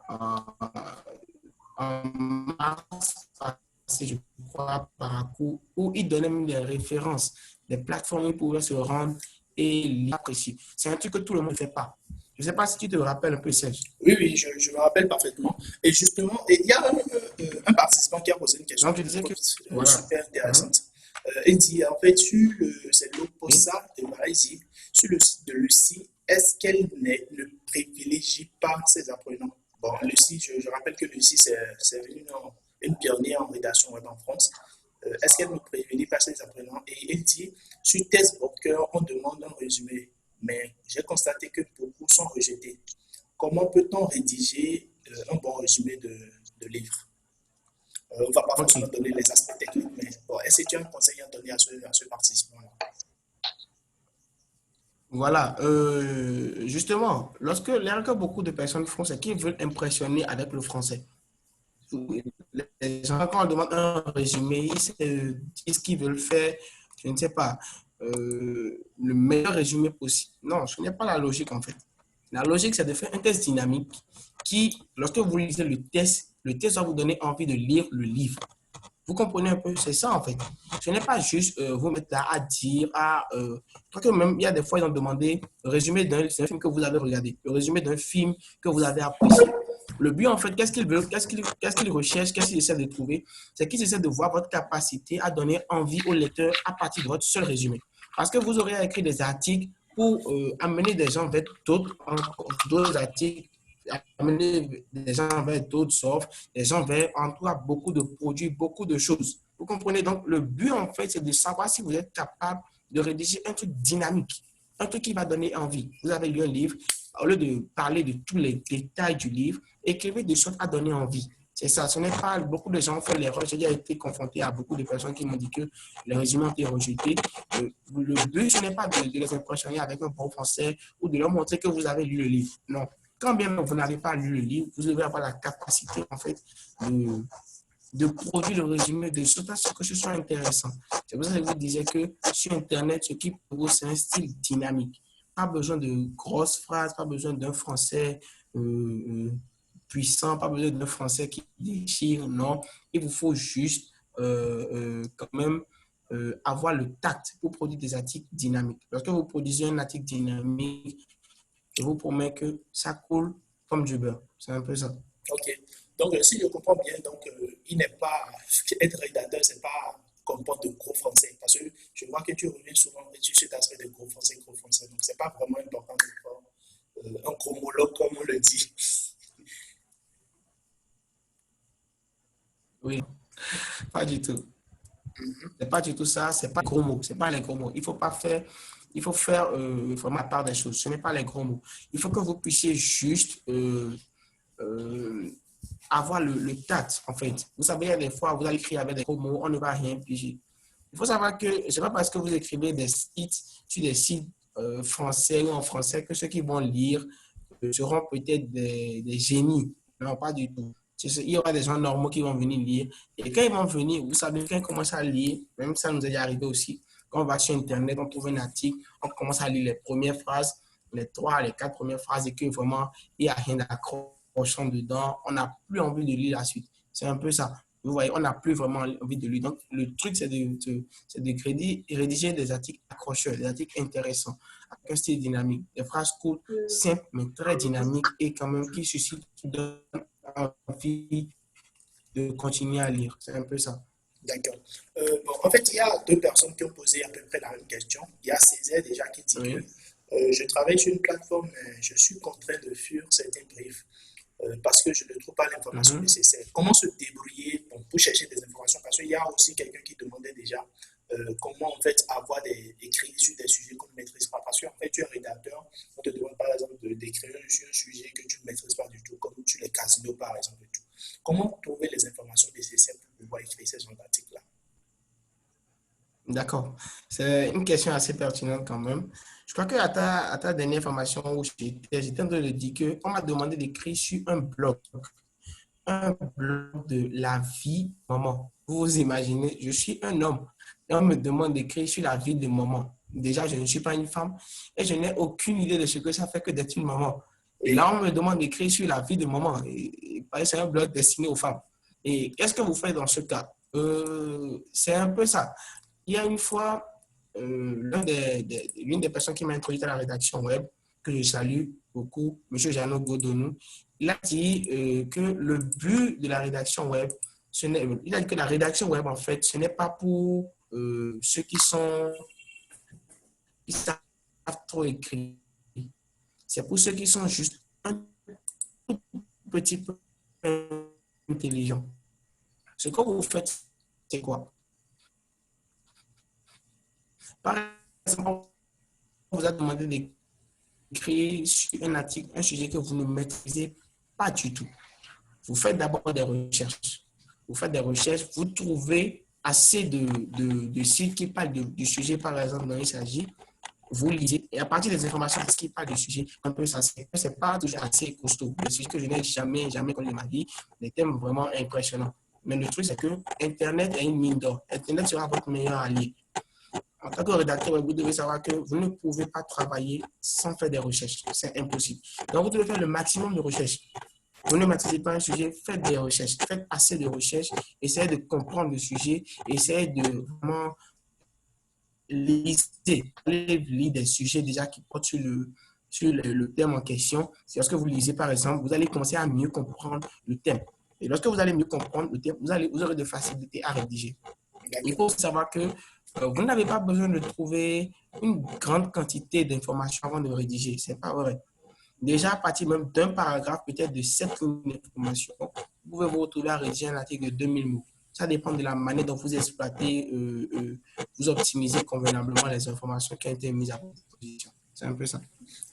en mars passé, je crois, par un coup, où il donnait même des références, des plateformes où il pouvait se rendre et l'apprécier. C'est un truc que tout le monde ne fait pas. Je ne sais pas si tu te rappelles un peu, Serge. Oui, oui, je me rappelle parfaitement. Et justement, il y a un participant qui a posé une question Donc, je disais que, voilà. super intéressante. Il dit, en fait, c'est l'OPOSA de Malaisie, sur le site de Lucie, est-ce qu'elle ne privilégie pas ses apprenants? Bon, Lucie, je rappelle que Lucie, c'est une pionnière en rédaction web en France. Est-ce qu'elle ne privilégie pas ses apprenants? Et il dit, sur Testbooker, on demande un résumé, mais j'ai constaté que beaucoup sont rejetés. Comment peut-on rédiger un bon résumé de livre? On ne va pas forcément donner les aspects techniques, mais bon, est-ce que tu as un conseil à donner à ce participant-là? Voilà, justement, l'erreur que beaucoup de personnes font, c'est qu'ils veulent impressionner avec le français. Les gens, quand on demande un résumé, ils se disent qu'ils veulent faire, je ne sais pas, le meilleur résumé possible. Non, ce n'est pas la logique en fait. La logique, c'est de faire un test dynamique qui, lorsque vous lisez le test va vous donner envie de lire le livre. Vous comprenez un peu? C'est ça, en fait. Ce n'est pas juste vous mettre là à dire, je crois que même, il y a des fois, ils ont demandé le résumé d'un film que vous avez regardé, le résumé d'un film que vous avez apprécié. Le but, en fait, qu'est-ce qu'il veut, qu'est-ce qu'il recherche, qu'est-ce qu'il essaie de trouver? C'est qu'il essaie de voir votre capacité à donner envie au lecteur à partir de votre seul résumé. Parce que vous aurez écrit des articles pour amener des gens vers d'autres articles, amener des gens vers d'autres offres, des gens vers, en tout cas, beaucoup de produits, beaucoup de choses. Vous comprenez? Donc, le but, en fait, c'est de savoir si vous êtes capable de rédiger un truc dynamique, un truc qui va donner envie. Vous avez lu un livre, au lieu de parler de tous les détails du livre, écrivez des choses à donner envie. C'est ça, ce n'est pas, beaucoup de gens font l'erreur. J'ai déjà été confronté à beaucoup de personnes qui m'ont dit que les résumés ont été rejetés. Le but, ce n'est pas de les impressionner avec un bon français ou de leur montrer que vous avez lu le livre. Non. Quand bien vous n'avez pas lu le livre, vous devez avoir la capacité, en fait, de produire le résumé de ce que ce soit intéressant. C'est pour ça que je vous disais que sur Internet, ce qui pour vous, c'est un style dynamique. Pas besoin de grosses phrases, pas besoin d'un français puissant, pas besoin d'un français qui déchire, non. Il vous faut juste quand même avoir le tact pour produire des articles dynamiques. Lorsque vous produisez un article dynamique, je vous promets que ça coule comme du beurre. C'est un peu ça. Ok. Donc, si je comprends bien, donc, il n'est pas, être rédacteur, c'est pas comprendre de gros français. Parce que je vois que tu reviens souvent sur cet aspect de gros français. Donc, c'est pas vraiment important de faire un gros monologue, comme on le dit. Oui, pas du tout. C'est pas du tout ça. C'est pas les gros mots. C'est pas les gros mots. Il faut faire vraiment la part des choses. Ce n'est pas les gros mots. Il faut que vous puissiez juste avoir le tact, en fait. Vous savez, il y a des fois, vous allez écrire avec des gros mots, on ne va rien piger. Il faut savoir que ce n'est pas parce que vous écrivez des sites sur des sites français ou en français que ceux qui vont lire seront peut-être des génies. Non, pas du tout. Il y aura des gens normaux qui vont venir lire. Et quand ils vont venir, vous savez, quand ils commencent à lire, même ça nous est déjà arrivé aussi, quand on va sur Internet, on trouve un article, on commence à lire les premières phrases, les 3, les 4 premières phrases, et que vraiment, il n'y a rien d'accrochant dedans. On n'a plus envie de lire la suite. C'est un peu ça. Vous voyez, on n'a plus vraiment envie de lire. Donc, le truc, c'est de rédiger des articles accrocheurs, des articles intéressants, avec un style dynamique, des phrases courtes, simples, mais très dynamiques et quand même qui suscitent, qui donnent envie de continuer à lire. C'est un peu ça. D'accord. Bon, en fait, il y a deux personnes qui ont posé à peu près la même question. Il y a Césaire déjà qui dit que Je travaille sur une plateforme, mais je suis contraint de fuir certains briefs parce que je ne trouve pas l'information nécessaire. Comment se débrouiller pour chercher des informations? Parce qu'il y a aussi quelqu'un qui demandait déjà comment en fait avoir écrire sur des sujets qu'on ne maîtrise pas. Parce qu'en fait, tu es rédacteur, on te demande par exemple d'écrire sur un sujet que tu ne maîtrises pas du tout, comme sur les casinos par exemple. Et tout. Comment trouver les informations nécessaires pour pouvoir écrire ces genre d'articles-là? D'accord. C'est une question assez pertinente quand même. Je crois qu'à ta dernière formation où j'étais en train de dire qu'on m'a demandé d'écrire sur un blog de la vie maman. Vous vous imaginez, je suis un homme et on me demande d'écrire sur la vie de maman. Déjà, je ne suis pas une femme et je n'ai aucune idée de ce que ça fait que d'être une maman. Et là, on me demande d'écrire sur la vie de maman. Et c'est un blog destiné aux femmes. Et qu'est-ce que vous faites dans ce cas? C'est un peu ça. Il y a une fois, l'une des personnes qui m'a introduit à la rédaction web, que je salue beaucoup, M. Jeannot Godonou, il a dit que le but de la rédaction web, il a dit que la rédaction web, en fait, ce n'est pas pour ceux qui savent trop écrire. C'est pour ceux qui sont juste un tout petit peu intelligents. Ce que vous faites, c'est quoi? Par exemple, on vous a demandé d'écrire sur un article, un sujet que vous ne maîtrisez pas du tout. Vous faites d'abord des recherches. Vous faites des recherches, vous trouvez assez de sites qui parlent du sujet, par exemple, dont il s'agit. Vous lisez et à partir des informations qui parlent du sujet, un peu ça, c'est pas toujours assez costaud. Le sujet que je n'ai jamais connu de ma vie, des thèmes vraiment impressionnants. Mais le truc, c'est que Internet est une mine d'or. Internet sera votre meilleur allié. En tant que rédacteur, vous devez savoir que vous ne pouvez pas travailler sans faire des recherches. C'est impossible. Donc, vous devez faire le maximum de recherches. Vous ne maîtrisez pas un sujet, faites des recherches. Faites assez de recherches. Essayez de comprendre le sujet. Essayez de vraiment lire des sujets déjà qui portent sur le thème en question. C'est lorsque vous lisez, par exemple, vous allez commencer à mieux comprendre le thème. Et lorsque vous allez mieux comprendre le thème, vous aurez de facilité à rédiger. Il faut savoir que vous n'avez pas besoin de trouver une grande quantité d'informations avant de rédiger. Ce n'est pas vrai. Déjà, à partir même d'un paragraphe, peut-être de 7 lignes d'informations, vous pouvez vous retrouver à rédiger un article de 2000 mots. Ça dépend de la manière dont vous exploitez, vous optimisez convenablement les informations qui ont été mises à votre disposition. C'est un peu ça.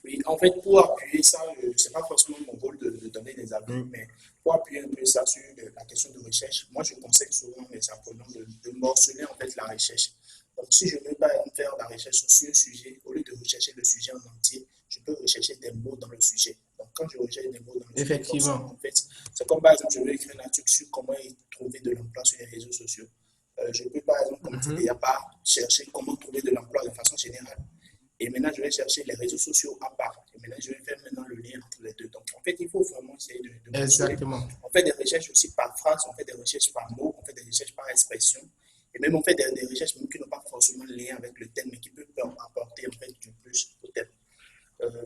Oui, en fait, pour appuyer ça, ce n'est pas forcément mon rôle de donner des avis, mais pour appuyer un peu ça sur la question de recherche, moi, je conseille souvent mes apprenants de morceler en fait la recherche. Donc, si je veux pas faire la recherche sur un sujet, au lieu de rechercher le sujet en entier, je peux rechercher des mots dans le sujet. Donc, quand je recherche des mots dans le sujet, effectivement, en fait, c'est comme par exemple, je veux écrire un article sur comment trouver de l'emploi sur les réseaux sociaux. Je peux par exemple, comme tu dis, pas chercher comment trouver de l'emploi de façon générale. Et maintenant, je vais chercher les réseaux sociaux à part. Et maintenant, je vais faire maintenant le lien entre les deux. Donc, en fait, il faut vraiment essayer de exactement. On fait des recherches aussi par phrase, on fait des recherches par mot, on fait des recherches par expression. Et même on fait des recherches même qui n'ont pas forcément de lien avec le thème, mais qui peuvent apporter en fait du plus au thème.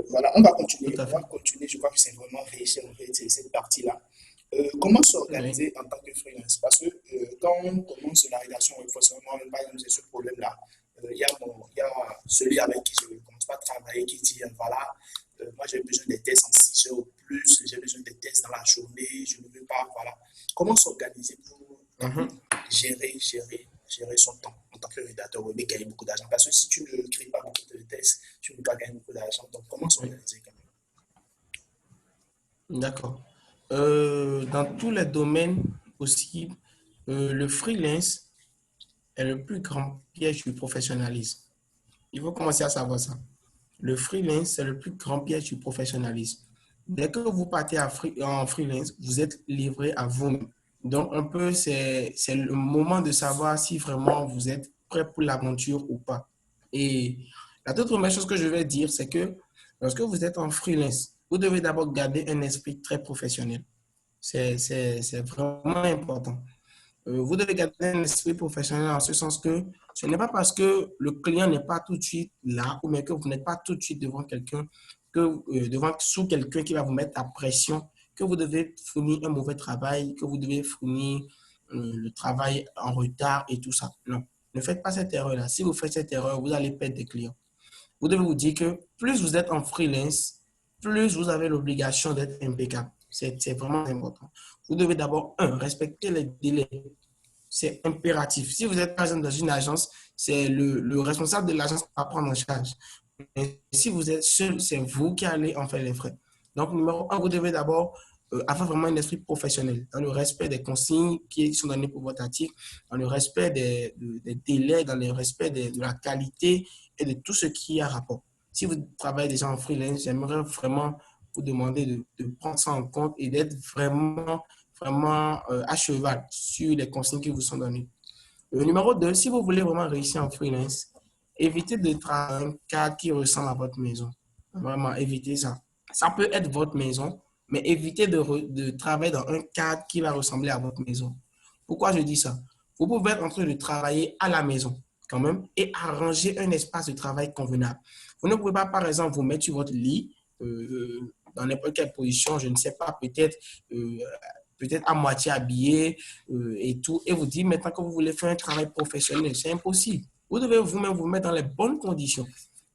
Voilà, on va continuer. Je crois que c'est vraiment riche en fait, cette partie-là. Comment s'organiser en tant que freelance? Parce que quand on commence la rédaction, il faut seulement, par exemple, c'est ce problème-là. Il y a celui avec qui je ne commence pas à travailler qui dit voilà, moi j'ai besoin des tests en 6 heures ou plus, j'ai besoin des tests dans la journée, je ne veux pas, voilà. Comment s'organiser pour gérer son temps en tant que rédacteur web et gagner beaucoup d'argent? Parce que si tu ne crées pas beaucoup de tests, tu ne peux pas gagner beaucoup d'argent. Donc comment s'organiser quand même? D'accord. Dans tous les domaines possibles, le freelance est le plus grand piège du professionnalisme. Il faut commencer à savoir ça. Le freelance, c'est le plus grand piège du professionnalisme. Dès que vous partez en freelance, vous êtes livré à vous-même. Donc, un peu, c'est le moment de savoir si vraiment vous êtes prêt pour l'aventure ou pas. Et la toute première chose que je vais dire, c'est que lorsque vous êtes en freelance, vous devez d'abord garder un esprit très professionnel. C'est vraiment important. Vous devez garder un esprit professionnel en ce sens que ce n'est pas parce que le client n'est pas tout de suite là ou mais que vous n'êtes pas tout de suite devant quelqu'un, sous quelqu'un qui va vous mettre la pression, que vous devez fournir un mauvais travail, que vous devez fournir le travail en retard et tout ça. Non, ne faites pas cette erreur-là. Si vous faites cette erreur, vous allez perdre des clients. vous devez vous dire que plus vous êtes en freelance, plus vous avez l'obligation d'être impeccable. C'est vraiment important. Vous devez d'abord, respecter les délais. C'est impératif. Si vous êtes, par exemple, dans une agence, c'est le responsable de l'agence qui va prendre en charge. Mais si vous êtes seul, c'est vous qui allez en faire les frais. Donc, numéro un, vous devez d'abord avoir vraiment un esprit professionnel, dans le respect des consignes qui sont données pour votre article, dans le respect des délais, dans le respect de la qualité et de tout ce qui a rapport. Si vous travaillez déjà en freelance, j'aimerais vraiment vous demander de prendre ça en compte et d'être vraiment à cheval sur les consignes qui vous sont données. Le numéro 2, si vous voulez vraiment réussir en freelance, évitez de travailler dans un cadre qui ressemble à votre maison. Vraiment, évitez ça. Ça peut être votre maison, mais évitez de travailler dans un cadre qui va ressembler à votre maison. Pourquoi je dis ça? Vous pouvez être en train de travailler à la maison quand même et arranger un espace de travail convenable. Vous ne pouvez pas, par exemple, vous mettre sur votre lit dans n'importe quelle position, je ne sais pas, peut-être à moitié habillé et tout, et vous dites maintenant que vous voulez faire un travail professionnel. C'est impossible. Vous devez vous-même vous mettre dans les bonnes conditions.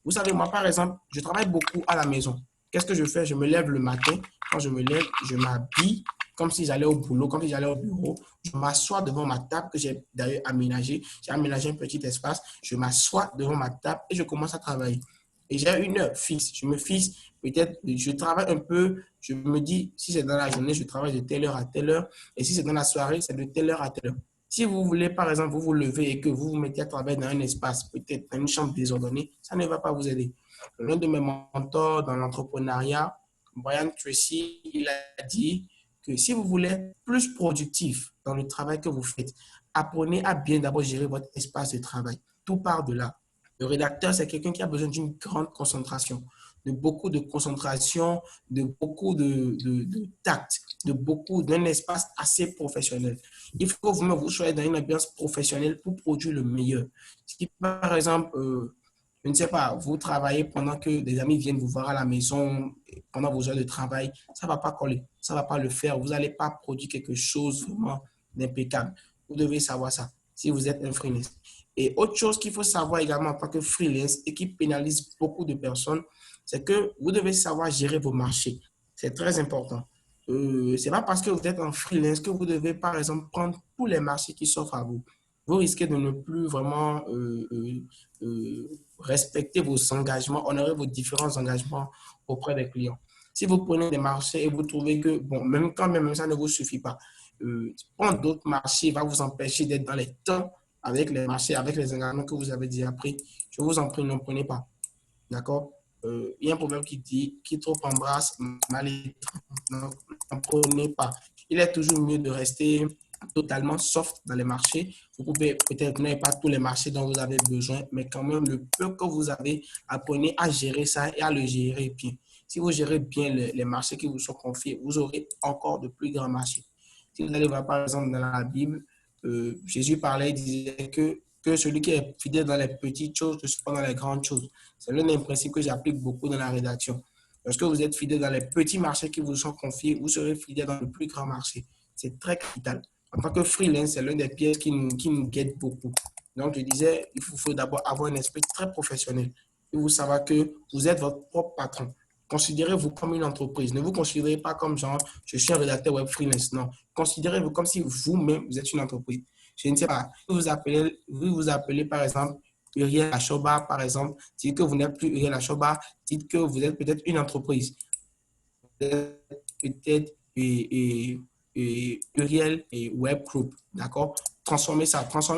Vous savez, moi, par exemple, je travaille beaucoup à la maison. Qu'est-ce que je fais? Je me lève le matin. Quand je me lève, je m'habille comme si j'allais au boulot, comme si j'allais au bureau. Je m'assois devant ma table que j'ai d'ailleurs aménagée. J'ai aménagé un petit espace. Je m'assois devant ma table et je commence à travailler. Et j'ai une heure fixe. Je me fixe, peut-être, je travaille un peu. Je me dis, si c'est dans la journée, je travaille de telle heure à telle heure. Et si c'est dans la soirée, c'est de telle heure à telle heure. Si vous voulez, par exemple, vous vous levez et que vous vous mettez à travailler dans un espace, peut-être dans une chambre désordonnée, ça ne va pas vous aider. L'un de mes mentors dans l'entrepreneuriat, Brian Tracy, il a dit que si vous voulez être plus productif dans le travail que vous faites, apprenez à bien d'abord gérer votre espace de travail. Tout part de là. Le rédacteur, c'est quelqu'un qui a besoin d'une grande concentration, de beaucoup de concentration, de beaucoup de tact, d'un espace assez professionnel. Il faut que vous soyez dans une ambiance professionnelle pour produire le meilleur. Si par exemple, je ne sais pas, vous travaillez pendant que des amis viennent vous voir à la maison, pendant vos heures de travail, ça ne va pas coller, ça ne va pas le faire. Vous n'allez pas produire quelque chose vraiment d'impeccable. Vous devez savoir ça si vous êtes un freelance. Et autre chose qu'il faut savoir également en tant que freelance et qui pénalise beaucoup de personnes, c'est que vous devez savoir gérer vos marchés. C'est très important. Ce n'est pas parce que vous êtes en freelance que vous devez, par exemple, prendre tous les marchés qui s'offrent à vous. Vous risquez de ne plus vraiment respecter vos engagements, honorer vos différents engagements auprès des clients. Si vous prenez des marchés et vous trouvez que, bon, même quand même ça ne vous suffit pas, prendre d'autres marchés va vous empêcher d'être dans les temps avec les marchés, avec les engagements que vous avez déjà pris. Je vous en prie, n'en prenez pas. D'accord? Il y a un proverbe qui dit qui trop embrasse, mal étreint. N'en prenez pas. Il est toujours mieux de rester totalement soft dans les marchés. Vous pouvez peut-être n'avez pas tous les marchés dont vous avez besoin, mais quand même le peu que vous avez, apprenez à gérer ça et à le gérer bien. Si vous gérez bien les marchés qui vous sont confiés, vous aurez encore de plus grands marchés. Si vous allez voir par exemple dans la Bible, Jésus parlait, il disait que celui qui est fidèle dans les petites choses le sera dans les grandes choses. C'est l'un des principes que j'applique beaucoup dans la rédaction. Lorsque vous êtes fidèle dans les petits marchés qui vous sont confiés, vous serez fidèle dans le plus grand marché. C'est très capital. En tant que freelance, c'est l'une des pièces qui nous guette beaucoup. Donc, je disais, il faut d'abord avoir un esprit très professionnel. Et vous savez que vous êtes votre propre patron. Considérez-vous comme une entreprise. Ne vous considérez pas comme genre, je suis un rédacteur web freelance. Non. Considérez-vous comme si vous-même, vous êtes une entreprise. Je ne sais pas, vous vous appelez par exemple Uriel Achoba, par exemple. Dites que vous n'êtes plus Uriel Achoba. Dites que vous êtes peut-être une entreprise. Peut-être Uriel et Web Group. D'accord? Transformez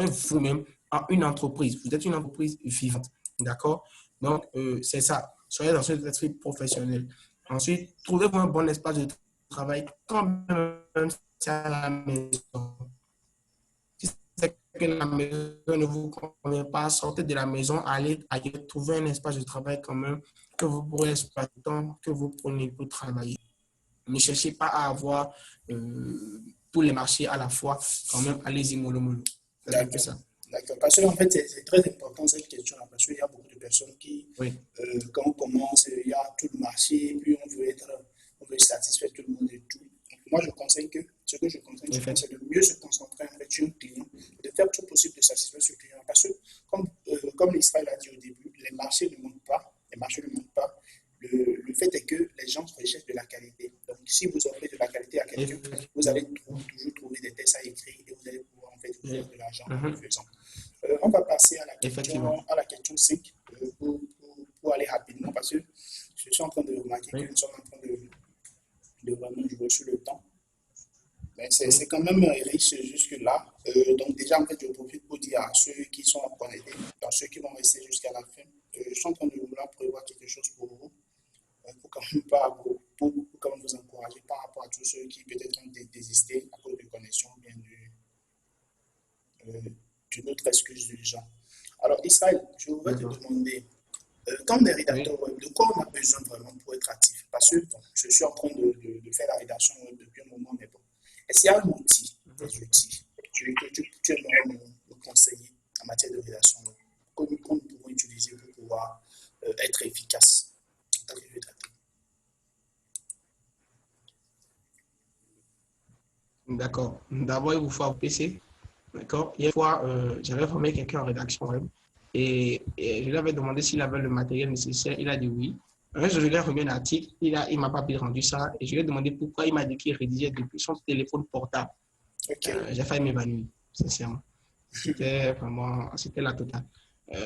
vous-même en une entreprise. Vous êtes une entreprise vivante. D'accord? Donc, c'est ça. Soyez dans cet esprit professionnel. Ensuite, trouvez-vous un bon espace de travail quand même c'est à la maison. Si c'est que la maison ne vous convient pas, sortez de la maison, allez ailleurs, trouver un espace de travail quand même que vous pourrez exploiter le temps que vous prenez pour travailler. Ne cherchez pas à avoir tous les marchés à la fois. Quand même, allez-y mollo mollo. D'accord. D'accord. Parce qu'en fait, c'est très important cette question-là, parce qu'il y a beaucoup de personnes qui, oui. Quand on commence, il y a tout le marché, puis on veut satisfaire tout le monde et tout. Donc, moi, je conseille c'est de mieux se concentrer en fait sur un client, de faire tout possible de satisfaire ce client. Parce que, comme Israël a dit au début, les marchés ne manquent pas, l'argent en faisant. On va passer à la question 5 pour aller rapidement parce que je suis en train de remarquer que nous sommes en train de vraiment jouer sur le temps. Mais c'est quand même riche jusque-là. Donc déjà, en fait, je profite pour dire à ceux qui sont connectés, à ceux qui vont rester jusqu'à la fin, je suis en train de vouloir prévoir quelque chose pour vous, pour quand même vous encourager par rapport à tous ceux qui peut-être ont désisté à cause de connexion ou bien d'une autre excuse du genre. Alors, Israël, je voudrais te demander, comme des rédacteurs web, de quoi on a besoin vraiment pour être actif? Parce que je suis en train de faire la rédaction web depuis un moment, mais bon. Est-ce qu'il y a un outil, des outils que tu aimerais nous conseiller en matière de rédaction web qu'on nous pouvons utiliser pour pouvoir être efficace en tant que rédacteur? D'accord. D'abord, il vous faut un PC. D'accord. Hier fois, j'avais formé quelqu'un en rédaction web et je lui avais demandé s'il avait le matériel nécessaire. Il a dit oui. Un jour, je lui ai remis un article. Il m'a pas rendu ça et je lui ai demandé pourquoi. Il m'a dit qu'il rédigeait depuis son téléphone portable. Okay. J'ai failli m'évanouir, sincèrement. C'était la totale.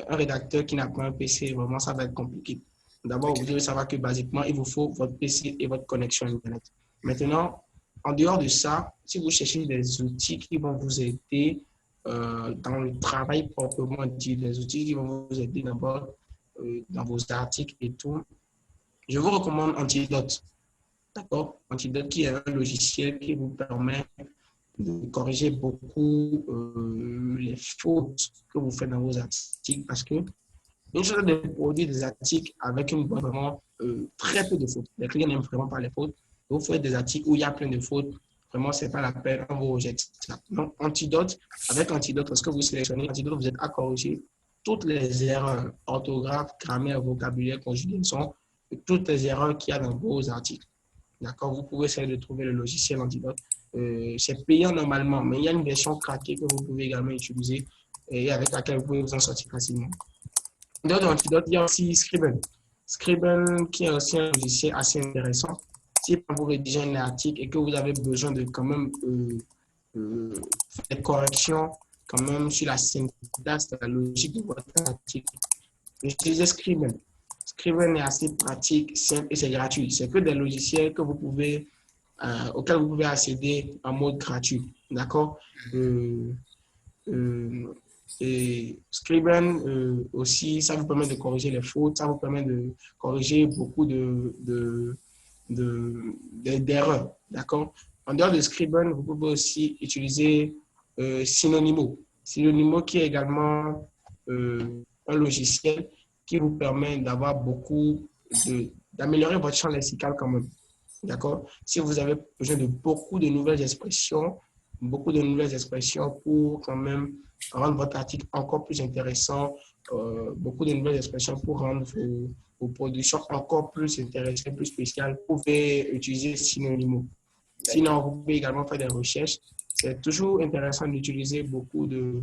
Un rédacteur qui n'a pas un PC, vraiment, ça va être compliqué. D'abord, vous devez savoir que basiquement, il vous faut votre PC et votre connexion Internet. Maintenant, en dehors de ça, si vous cherchez des outils qui vont vous aider dans le travail proprement dit, des outils qui vont vous aider d'abord dans vos articles et tout, je vous recommande Antidote. D'accord? Antidote qui est un logiciel qui vous permet de corriger beaucoup les fautes que vous faites dans vos articles parce que une chose de produire des articles avec une bonne vraiment très peu de fautes. Les clients n'aiment vraiment pas les fautes. Vous faites des articles où il y a plein de fautes. Vraiment, ce n'est pas la peine, on vous rejette ça. Donc, Antidote, avec Antidote, lorsque vous sélectionnez Antidote, vous êtes à corriger toutes les erreurs, orthographe, grammaire, vocabulaire, conjugaison, toutes les erreurs qu'il y a dans vos articles. D'accord? Vous pouvez essayer de trouver le logiciel Antidote. C'est payant normalement, mais il y a une version craquée que vous pouvez également utiliser et avec laquelle vous pouvez vous en sortir facilement. Dans Antidote, il y a aussi Scribble. Scribble, qui est aussi un logiciel assez intéressant. Si vous rédigez un article et que vous avez besoin de quand même faire des corrections quand même sur la syntaxe, la logique de votre article, utilisez Scribble. Scribble est assez pratique, simple et c'est gratuit. C'est que des logiciels que vous pouvez, auxquels vous pouvez accéder en mode gratuit. D'accord? Et Scribble aussi, ça vous permet de corriger les fautes, ça vous permet de corriger beaucoup d'erreurs. D'accord? En dehors de Scribble, vous pouvez aussi utiliser Synonymo. Synonymo qui est également un logiciel qui vous permet d'avoir d'améliorer votre champ lexical quand même. D'accord? Si vous avez besoin de beaucoup de nouvelles expressions pour quand même rendre votre article encore plus intéressant, beaucoup de nouvelles expressions pour rendre vos productions encore plus intéressantes, plus spéciales, vous pouvez utiliser Synonymo. Sinon, vous pouvez également faire des recherches. C'est toujours intéressant d'utiliser beaucoup de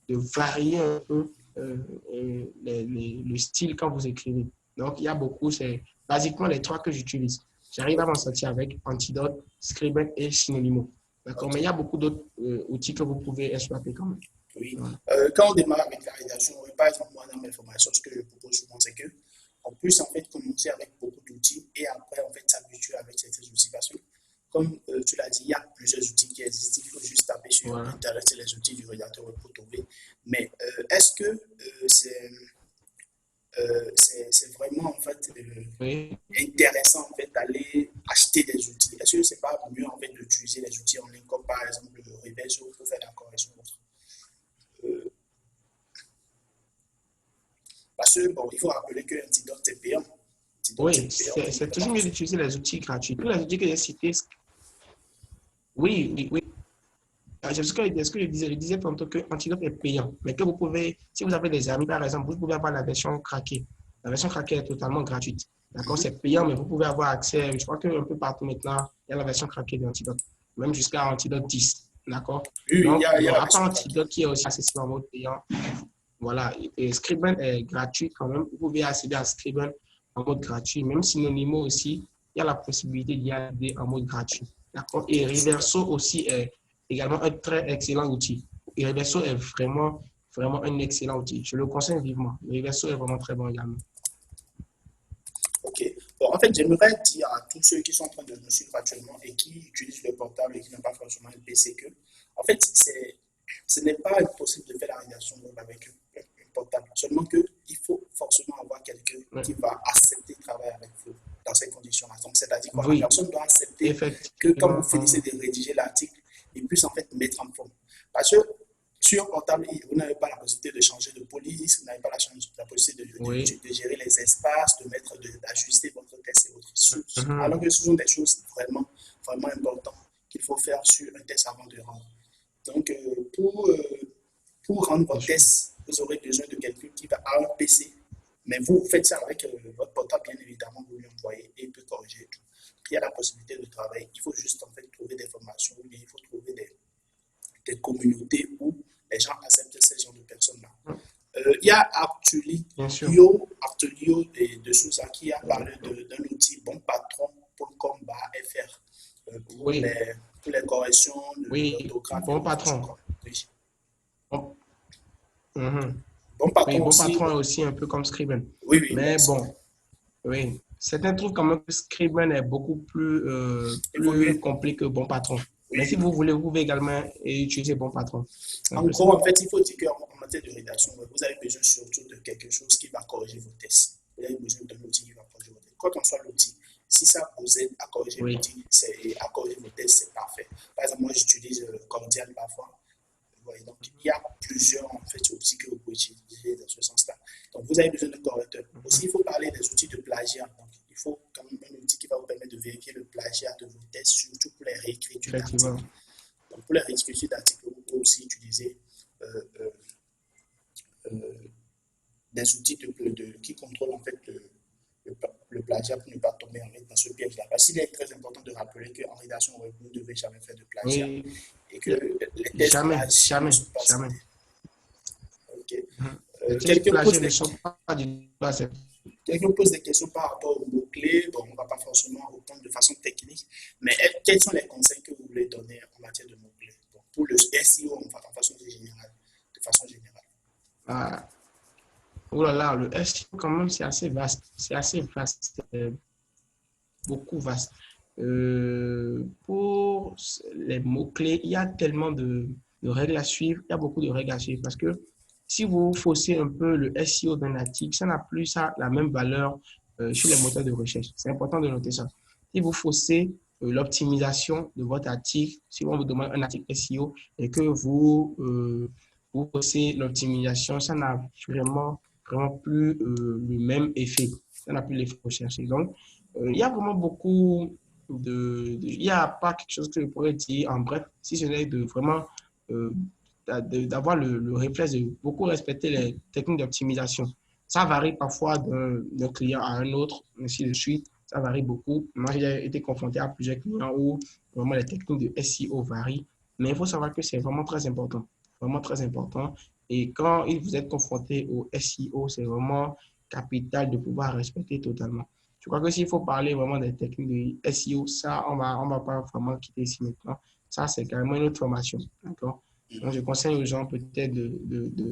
varier un peu le style quand vous écrivez. Donc, il y a beaucoup, c'est basiquement les trois que j'utilise. J'arrive à m'en sortir avec Antidote, Scribble et Synonymo. D'accord, mais il y a beaucoup d'autres outils que vous pouvez exploiter quand même. Oui. Voilà. Quand on démarre avec la rédaction, par exemple, moi, dans mes formations, ce que je propose souvent, c'est qu'on puisse en fait commencer avec beaucoup d'outils et après, en fait, s'habituer avec certains outils. Parce que, comme tu l'as dit, il y a plusieurs outils qui existent. Il faut juste taper sur Internet, c'est les outils du rédacteur pour trouver. Mais est-ce que c'est vraiment en fait intéressant en fait d'aller acheter des outils? Est-ce que c'est pas mieux en fait d'utiliser les outils en ligne comme par exemple le Reverso pour faire la correction? Parce que bon, il faut rappeler que Antidote est payant. Oui, c'est toujours mieux d'utiliser les outils gratuits. Tous les outils que j'ai cités, oui. C'est ce que je disais tantôt que Antidote est payant, mais que vous pouvez, si vous avez des amis par exemple, vous pouvez avoir la version craquée. La version craquée est totalement gratuite. D'accord, c'est payant, mais vous pouvez avoir accès, je crois qu'un peu partout maintenant, il y a la version craquée d'Antidote, même jusqu'à Antidote 10. D'accord? Oui, donc, il y a part Antidote qui est aussi accessible en mode payant. Voilà, et Scribble est gratuit quand même. Vous pouvez accéder à Scribble en mode gratuit. Même Synonymo aussi, il y a la possibilité d'y accéder en mode gratuit. D'accord? Et Reverso aussi est également un très excellent outil. Reverso est vraiment, vraiment un excellent outil. Je le conseille vivement. Reverso est vraiment très bon également. Ok. Bon, en fait, j'aimerais dire à tous ceux qui sont en train de nous suivre actuellement et qui utilisent le portable et qui n'ont pas forcément un PC que, en fait, ce n'est pas impossible de faire la réalisation web avec un portable. Seulement qu'il faut forcément avoir quelqu'un qui va accepter de travailler avec vous dans ces conditions-là. Donc, c'est-à-dire que la personne doit accepter que quand vous finissez de rédiger l'article, il puisse en fait mettre en forme. Parce que sur un portable, vous n'avez pas la possibilité de changer de police, vous n'avez pas la possibilité de gérer les espaces, d'ajuster votre texte et votre source. Alors que ce sont des choses vraiment, vraiment importantes qu'il faut faire sur un test avant de rendre. Donc, pour rendre votre test, vous aurez besoin de quelqu'un qui va avoir un PC. Mais vous faites ça avec votre portable, bien évidemment, vous lui envoyez et il peut corriger tout. Il y a la possibilité de travailler. Il faut juste en fait trouver des formations, il faut trouver des communautés où les gens acceptent ces genres de personnes-là. Il y a Artulio de Souza qui a parlé d'un outil bonpatron.com/fr pour les corrections de l'orthographe. Bon patron. Bon patron, patron est aussi un peu comme Scriben. Mais bon, certains trouvent quand même que Scriben est beaucoup plus complet que Bon Patron. Mais si vous voulez, vous pouvez également utiliser Bon Patron. En gros, en fait, il faut dire qu'en matière de rédaction, vous avez besoin surtout de quelque chose qui va corriger vos tests. Vous avez besoin d'un outil qui va corriger vos tests. Quoi qu'en soit l'outil, si ça vous aide à corriger l'outil, à corriger vos tests, c'est parfait. Par exemple, moi, j'utilise Cordial parfois. Donc, il y a plusieurs en fait, outils que vous pouvez utiliser dans ce sens-là. Donc, vous avez besoin d'un correcteur. Aussi, il faut parler des outils de plagiat. Donc, il faut quand même un outil qui va vous permettre de vérifier le plagiat de vos tests, surtout pour les réécritures d'articles. Donc, pour les réécritures d'articles, vous pouvez aussi utiliser des outils qui contrôlent en fait le plagiat pour ne pas tomber en fait, dans ce piège-là. Parce qu'il est très important de rappeler qu'en rédaction web, vous ne devez jamais faire de plagiat. Et que les tests jamais. Ok. Quelqu'un pose des questions par rapport aux mots-clés. Bon, on ne va pas forcément répondre de façon technique, mais quels sont les conseils que vous voulez donner en matière de mots-clés pour le SEO en façon générale, Oh là là, le SEO quand même, c'est assez vaste. Beaucoup vaste. Pour les mots-clés, il y a tellement de règles à suivre, il y a beaucoup de règles à suivre parce que si vous faussez un peu le SEO d'un article, ça n'a plus la même valeur sur les moteurs de recherche. C'est important de noter ça. Si vous faussez l'optimisation de votre article, si on vous demande un article SEO et que vous faussez l'optimisation, ça n'a vraiment plus le même effet. Ça n'a plus l'effet recherché. Donc, il y a vraiment beaucoup il n'y a pas quelque chose que je pourrais dire en bref, si ce n'est de vraiment d'avoir le réflexe de beaucoup respecter les techniques d'optimisation. Ça varie parfois d'un client à un autre, ainsi de suite. Ça varie beaucoup. Moi, j'ai été confronté à plusieurs clients où vraiment les techniques de SEO varient. Mais il faut savoir que c'est vraiment très important. Vraiment très important. Et quand vous êtes confronté au SEO, c'est vraiment capital de pouvoir respecter totalement. Je crois que s'il faut parler vraiment des techniques de SEO, ça, on va pas vraiment quitter ici maintenant. Ça, c'est carrément une autre formation. D'accord? Donc, je conseille aux gens peut-être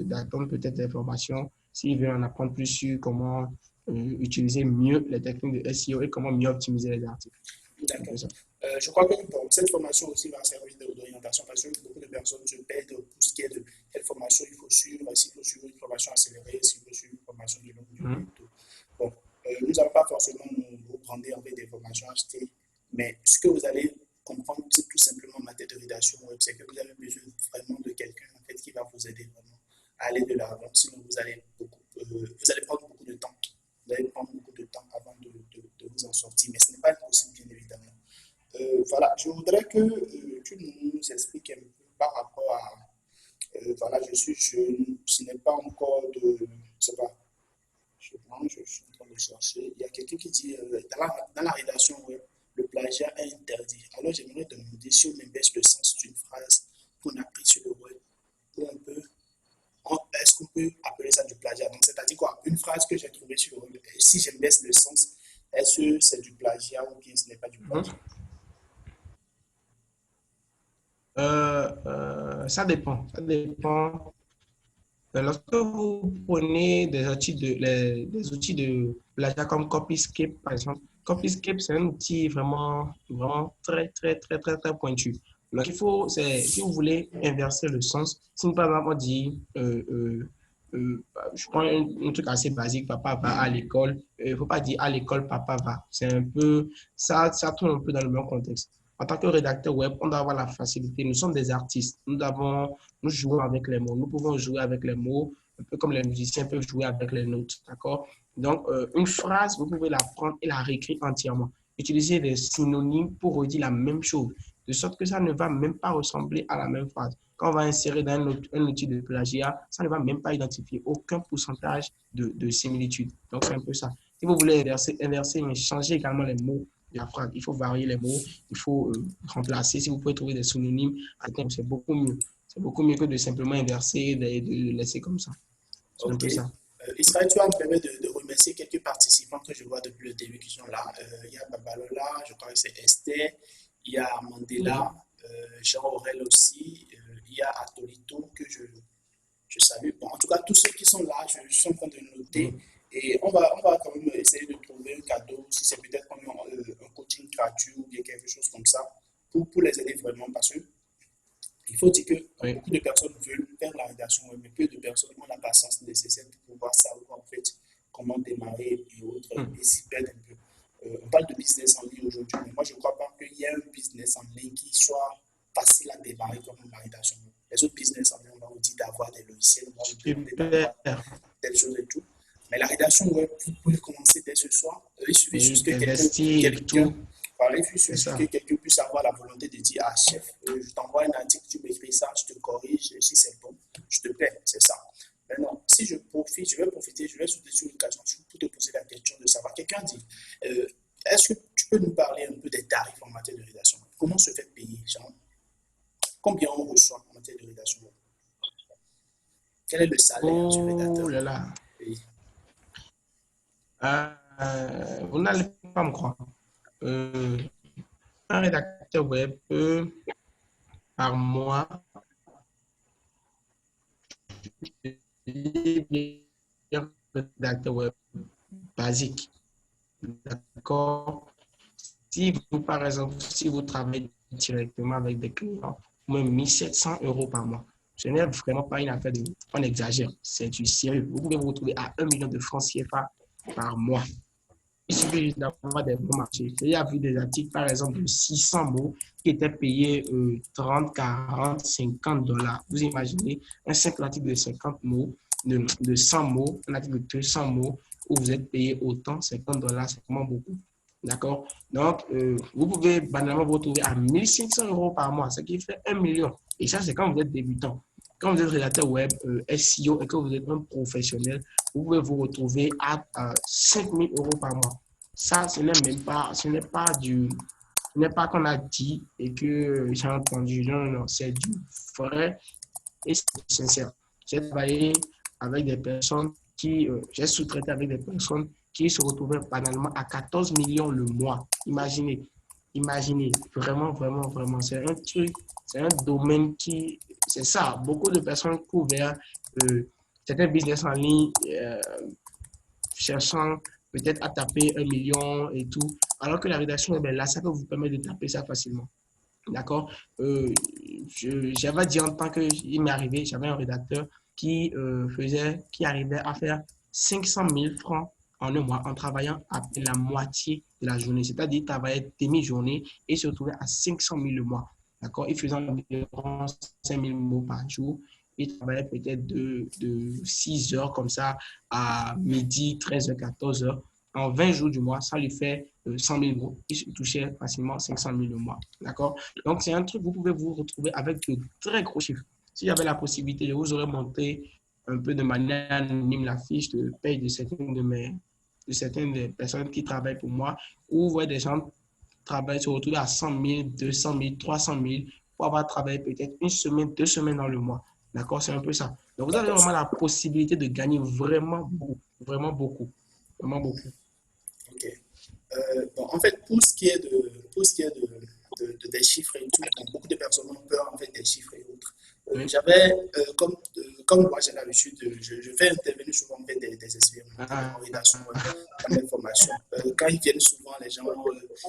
d'attendre peut-être des formations s'ils veulent en apprendre plus sur comment utiliser mieux les techniques de SEO et comment mieux optimiser les articles. D'accord. Je crois que cette formation aussi va servir d'orientation parce que beaucoup de personnes se perdent pour ce qui est de quelle formation il faut suivre, s'il faut suivre une formation accélérée, s'il faut suivre une formation de longue durée. Bon, nous n'allons pas forcément vous prendre avec des formations achetées, mais ce que vous allez comprendre, c'est tout simplement en matière de rédaction web, c'est que vous avez besoin vraiment de quelqu'un en fait, qui va vous aider vraiment à aller de l'avant. Sinon, vous allez prendre beaucoup de temps. Vous allez prendre beaucoup de temps avant de vous en sortir, mais ce n'est pas impossible, bien évidemment. Voilà, je voudrais que tu nous expliques un peu par rapport à. Voilà, je suis jeune, ce n'est pas encore de. Je ne sais pas. Je suis en train de chercher. Il y a quelqu'un qui dit dans la rédaction web, le plagiat est interdit. Alors, j'aimerais demander si on inverse le sens d'une phrase qu'on a prise sur le web, est-ce qu'on peut appeler ça du plagiat? Donc, c'est-à-dire quoi? Une phrase que j'ai trouvée sur le web, si j'inverse le sens, est-ce que c'est du plagiat ou bien ce n'est pas du plagiat? Ça dépend. Ça dépend. Lorsque vous prenez des outils de plagiat comme Copyscape, par exemple, Copyscape, c'est un outil vraiment très pointu. Donc, si vous voulez inverser le sens, si par exemple on dit, je prends un truc assez basique, papa va à l'école, il ne faut pas dire à l'école, papa va. C'est un peu, ça tourne un peu dans le même contexte. En tant que rédacteur web, on doit avoir la facilité. Nous sommes des artistes. Nous jouons avec les mots. Nous pouvons jouer avec les mots, un peu comme les musiciens peuvent jouer avec les notes. D'accord? Donc, une phrase, vous pouvez la prendre et la réécrire entièrement. Utiliser des synonymes pour redire la même chose, de sorte que ça ne va même pas ressembler à la même phrase. Quand on va insérer dans un outil de plagiat, ça ne va même pas identifier aucun pourcentage de similitude. Donc, c'est un peu ça. Si vous voulez inverser, mais changer également les mots de la phrase, il faut varier les mots, il faut remplacer. Si vous pouvez trouver des synonymes, c'est beaucoup mieux. C'est beaucoup mieux que de simplement inverser, de laisser comme ça. C'est un peu ça. Israël, tu vas me permettre de remercier quelques participants que je vois depuis le début qui sont là. Il y a Babalola, je crois que c'est Esther, il y a Mandela, Jean Aurel aussi, il y a Atolito que je salue. Bon, en tout cas, tous ceux qui sont là, je suis en train de noter. Et on va quand même essayer de trouver un cadeau, si c'est peut-être un coaching gratuit ou bien quelque chose comme ça, pour les aider vraiment. Parce que il faut dire que beaucoup de personnes veulent faire la rédaction web, mais peu de personnes ont la patience nécessaire pour pouvoir savoir en fait comment démarrer et autres, et s'y perdre un peu. On parle de business en ligne aujourd'hui, mais moi je ne crois pas qu'il y ait un business en ligne qui soit facile à démarrer comme la rédaction web. Les autres business en ligne, on va vous dire d'avoir des logiciels, on va vous demander d'avoir telle chose et tout. Mais la rédaction web, vous pouvez commencer dès ce soir. Il suffit juste que quelqu'un puisse avoir la volonté de dire, ah chef, je t'envoie un article, tu m'écris ça, je te corrige, si c'est bon, je te paie, c'est ça. Maintenant, si je vais sauter sur l'occasion pour te poser la question de savoir. Quelqu'un dit, est-ce que tu peux nous parler un peu des tarifs en matière de rédaction? Comment se fait payer, genre? Combien on reçoit en matière de rédaction? Quel est le salaire du rédacteur? Oh là là. Oui. Vous n'allez pas me croire. Un rédacteur web peut, par mois, un rédacteur web basique. D'accord? Si vous, par exemple, si vous travaillez directement avec des clients, même 1700 € par mois. Ce n'est vraiment pas une affaire on exagère, c'est du sérieux. Vous pouvez vous retrouver à 1 million de francs CFA par mois. Il suffit d'avoir des bons marchés. Il y a vu des articles, par exemple, de 600 mots qui étaient payés 30, 40, 50 $. Vous imaginez un simple article de 50 mots, de 100 mots, un article de 200 mots, où vous êtes payé autant, 50 $, c'est vraiment beaucoup. D'accord? Donc, vous pouvez banalement vous retrouver à 1500 € par mois, ce qui fait 1 million. Et ça, c'est quand vous êtes débutant. Quand vous êtes rédacteur web, SEO, et que vous êtes un professionnel, vous pouvez vous retrouver à 5 000 € par mois. Ça, ce n'est pas qu'on a dit et que j'ai entendu. Non, c'est du vrai et sincère. J'ai travaillé avec des personnes j'ai sous-traité avec des personnes qui se retrouvaient banalement à 14 millions le mois. Imaginez, vraiment, c'est un truc, c'est un domaine c'est ça, beaucoup de personnes courent vers certains business en ligne cherchant peut-être à taper 1 million et tout, alors que la rédaction, là, ça peut vous permettre de taper ça facilement. D'accord? J'avais dit en tant qu'il m'est arrivé, j'avais un rédacteur qui arrivait à faire 500 000 francs en un mois en travaillant à la moitié de la journée. C'est-à-dire qu'il travaillait demi-journée et se retrouvait à 500 000 le mois. D'accord? Il faisait environ 5 000 mots par jour. Il travaillait peut-être de 6 heures comme ça à midi, 13 h, 14 h. En 20 jours du mois, ça lui fait 100 000 euros. Il touchait facilement 500 000 le mois. D'accord? Donc, c'est un truc, vous pouvez vous retrouver avec de très gros chiffres. Si j'avais la possibilité, je vous aurais montré un peu de manière anonyme la fiche de paye de certaines des personnes qui travaillent pour moi, où vous voyez des gens travaillent, se retrouver à 100 000, 200 000, 300 000 pour avoir travaillé peut-être 1 semaine, 2 semaines dans le mois. D'accord? C'est un peu ça. Donc, vous avez vraiment la possibilité de gagner vraiment beaucoup. Vraiment beaucoup. Vraiment beaucoup. Ok. Bon, en fait, pour ce qui est de des chiffres et tout. Donc, beaucoup de personnes ont peur en fait des chiffres et autres. Oui. Comme moi j'ai l'habitude, je fais intervenir souvent en fait, des expérimentés en rédaction dans mes formations. Quand ils viennent souvent, les gens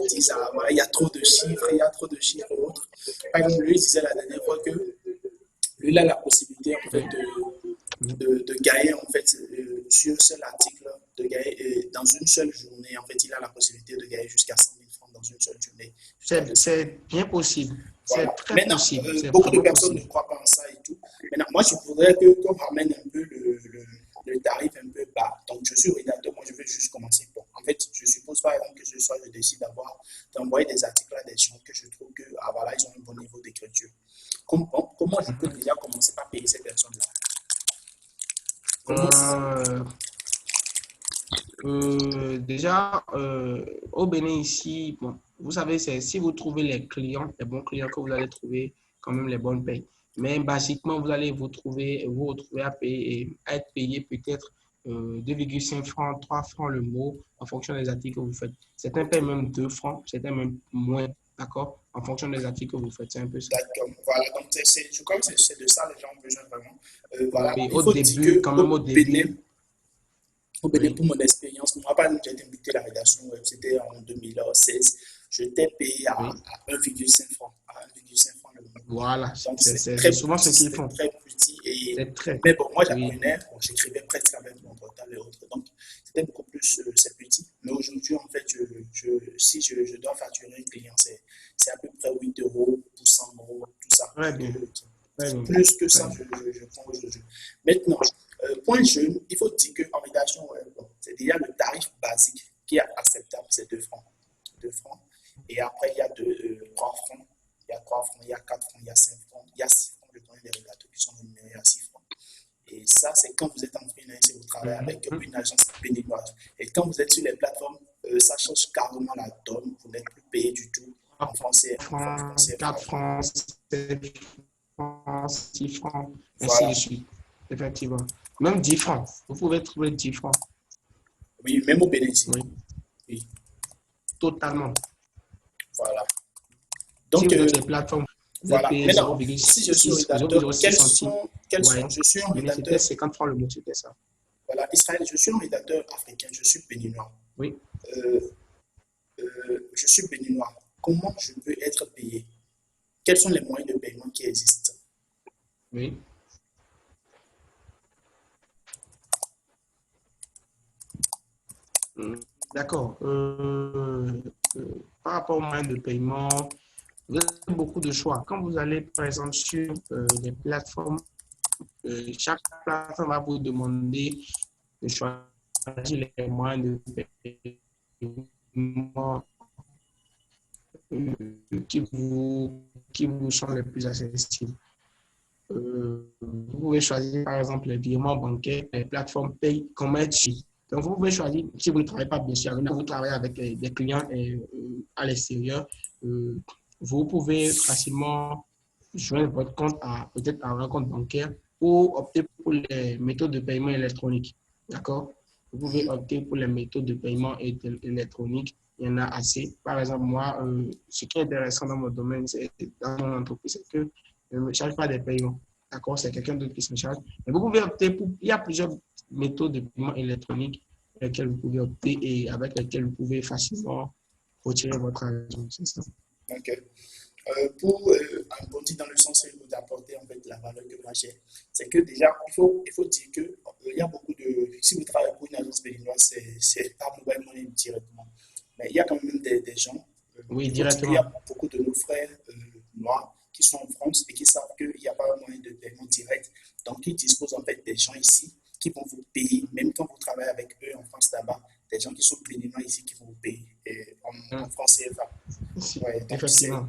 disent ah, voilà, il y a trop de chiffres, il y a trop de chiffres et autres. Par exemple, lui disait la dernière fois que lui il a la possibilité en fait, de gagner en fait sur un seul article, de gagner dans une seule journée. En fait, il a la possibilité de gagner jusqu'à 100 000 francs dans une seule journée. C'est bien possible. Voilà. C'est très Maintenant, possible. beaucoup de personnes ne croient pas en ça et tout. Maintenant, moi, je voudrais qu'on ramène un peu le tarif un peu bas. Donc, je suis rédacteur, moi, je veux juste commencer. Bon, en fait, je suppose par exemple que je décide d'envoyer des articles à des gens que je trouve que, ah voilà, ils ont un bon niveau d'écriture. Comment je peux déjà commencer par payer ces personnes-là? Déjà, au Bénin ici, bon, vous savez, c'est si vous trouvez les clients, les bons clients, que vous allez trouver quand même les bonnes payes. Mais basiquement, vous allez vous retrouver à être payé peut-être 2,5 francs, 3 francs le mot en fonction des articles que vous faites. Certains payent même 2 francs, certains même moins, d'accord? En fonction des articles que vous faites, c'est un peu ça. D'accord, voilà, donc je crois que c'est de ça les gens ont besoin vraiment. Voilà, Oui, il faut dire que quand même au début. Au Bénin, pour mon expérience, moi, par exemple, j'ai débuté la rédaction web, c'était en 2016. Je t'ai payé à 1,5 francs. À 1,5 francs le mois. Voilà, donc c'est souvent ce qu'ils font. C'est très petit. Mais bon, moi, j'apprenais, j'écrivais presque avec mon portable et autres. Donc, c'était beaucoup plus, c'est petit. Mais aujourd'hui, en fait, si je dois facturer un client, c'est à peu près 8 euros pour 100 euros, tout ça. Très bien. Plus que ça, je prends aujourd'hui. Maintenant, point jeune, il faut dire qu'en rédaction web, c'est déjà le tarif basique qui est acceptable, c'est 2 francs. 2 francs. Et après, il y a 3 francs, il y a 3 francs, il y a 4 francs, il y a 5 francs, il y a 6 francs. Je connais des rédacteurs qui sont rémunérés à 6 francs. Et ça, c'est quand vous êtes en freelance et vous travaillez avec une agence béninoise. Et quand vous êtes sur les plateformes, ça change carrément la donne. Vous n'êtes plus payé du tout en français. 4 francs, 7 francs, 6 francs, ainsi voilà. de suite. Effectivement. Même 10 francs. Vous pouvez trouver 10 francs. Oui, même au Bénin. Oui. Totalement. Voilà. Donc, si vous êtes les plateformes, voilà. Maintenant, si je suis rédacteur, quels sont je suis un rédacteur. C'était 50 francs le mot, c'était ça. Voilà, Israël, je suis un rédacteur africain, je suis béninois. Oui. Je suis béninois. Comment je peux être payé? Quels sont les moyens de paiement qui existent? Oui. D'accord. Par rapport aux moyens de paiement, vous avez beaucoup de choix. Quand vous allez, par exemple, sur les plateformes, chaque plateforme va vous demander de choisir les moyens de paiement qui vous sont les plus accessibles. Vous pouvez choisir, par exemple, les virements bancaires, les plateformes payent comme Etsy. Donc, vous pouvez choisir, si vous ne travaillez pas bien sûr, vous travaillez avec des clients à l'extérieur, vous pouvez facilement joindre votre compte peut-être à un compte bancaire ou opter pour les méthodes de paiement électroniques. D'accord? Vous pouvez opter pour les méthodes de paiement électroniques. Il y en a assez. Par exemple, moi, ce qui est intéressant dans mon domaine, dans mon entreprise, c'est que je ne me charge pas des paiements. D'accord? C'est quelqu'un d'autre qui se charge. Mais vous pouvez opter pour. Il y a plusieurs méthodes de paiement électronique lesquelles vous pouvez opter et avec lesquelles vous pouvez facilement retirer votre argent. C'est ça. OK. Pour abonder dans le sens d'apporter en fait la valeur que moi j'ai, c'est que déjà, il faut dire que il y a beaucoup de. Si vous travaillez pour une agence béninoise, c'est pas mobile money directement. Mais il y a quand même des gens. Oui, directement. Il y a beaucoup de nos frères noirs qui sont en France et qui savent qu'il n'y a pas de moyen de paiement direct. Donc, ils disposent en fait des gens ici qui vont vous payer, même quand vous travaillez avec eux en France là-bas, des gens qui sont béninois ici qui vont vous payer en France CFA. Ouais, effectivement.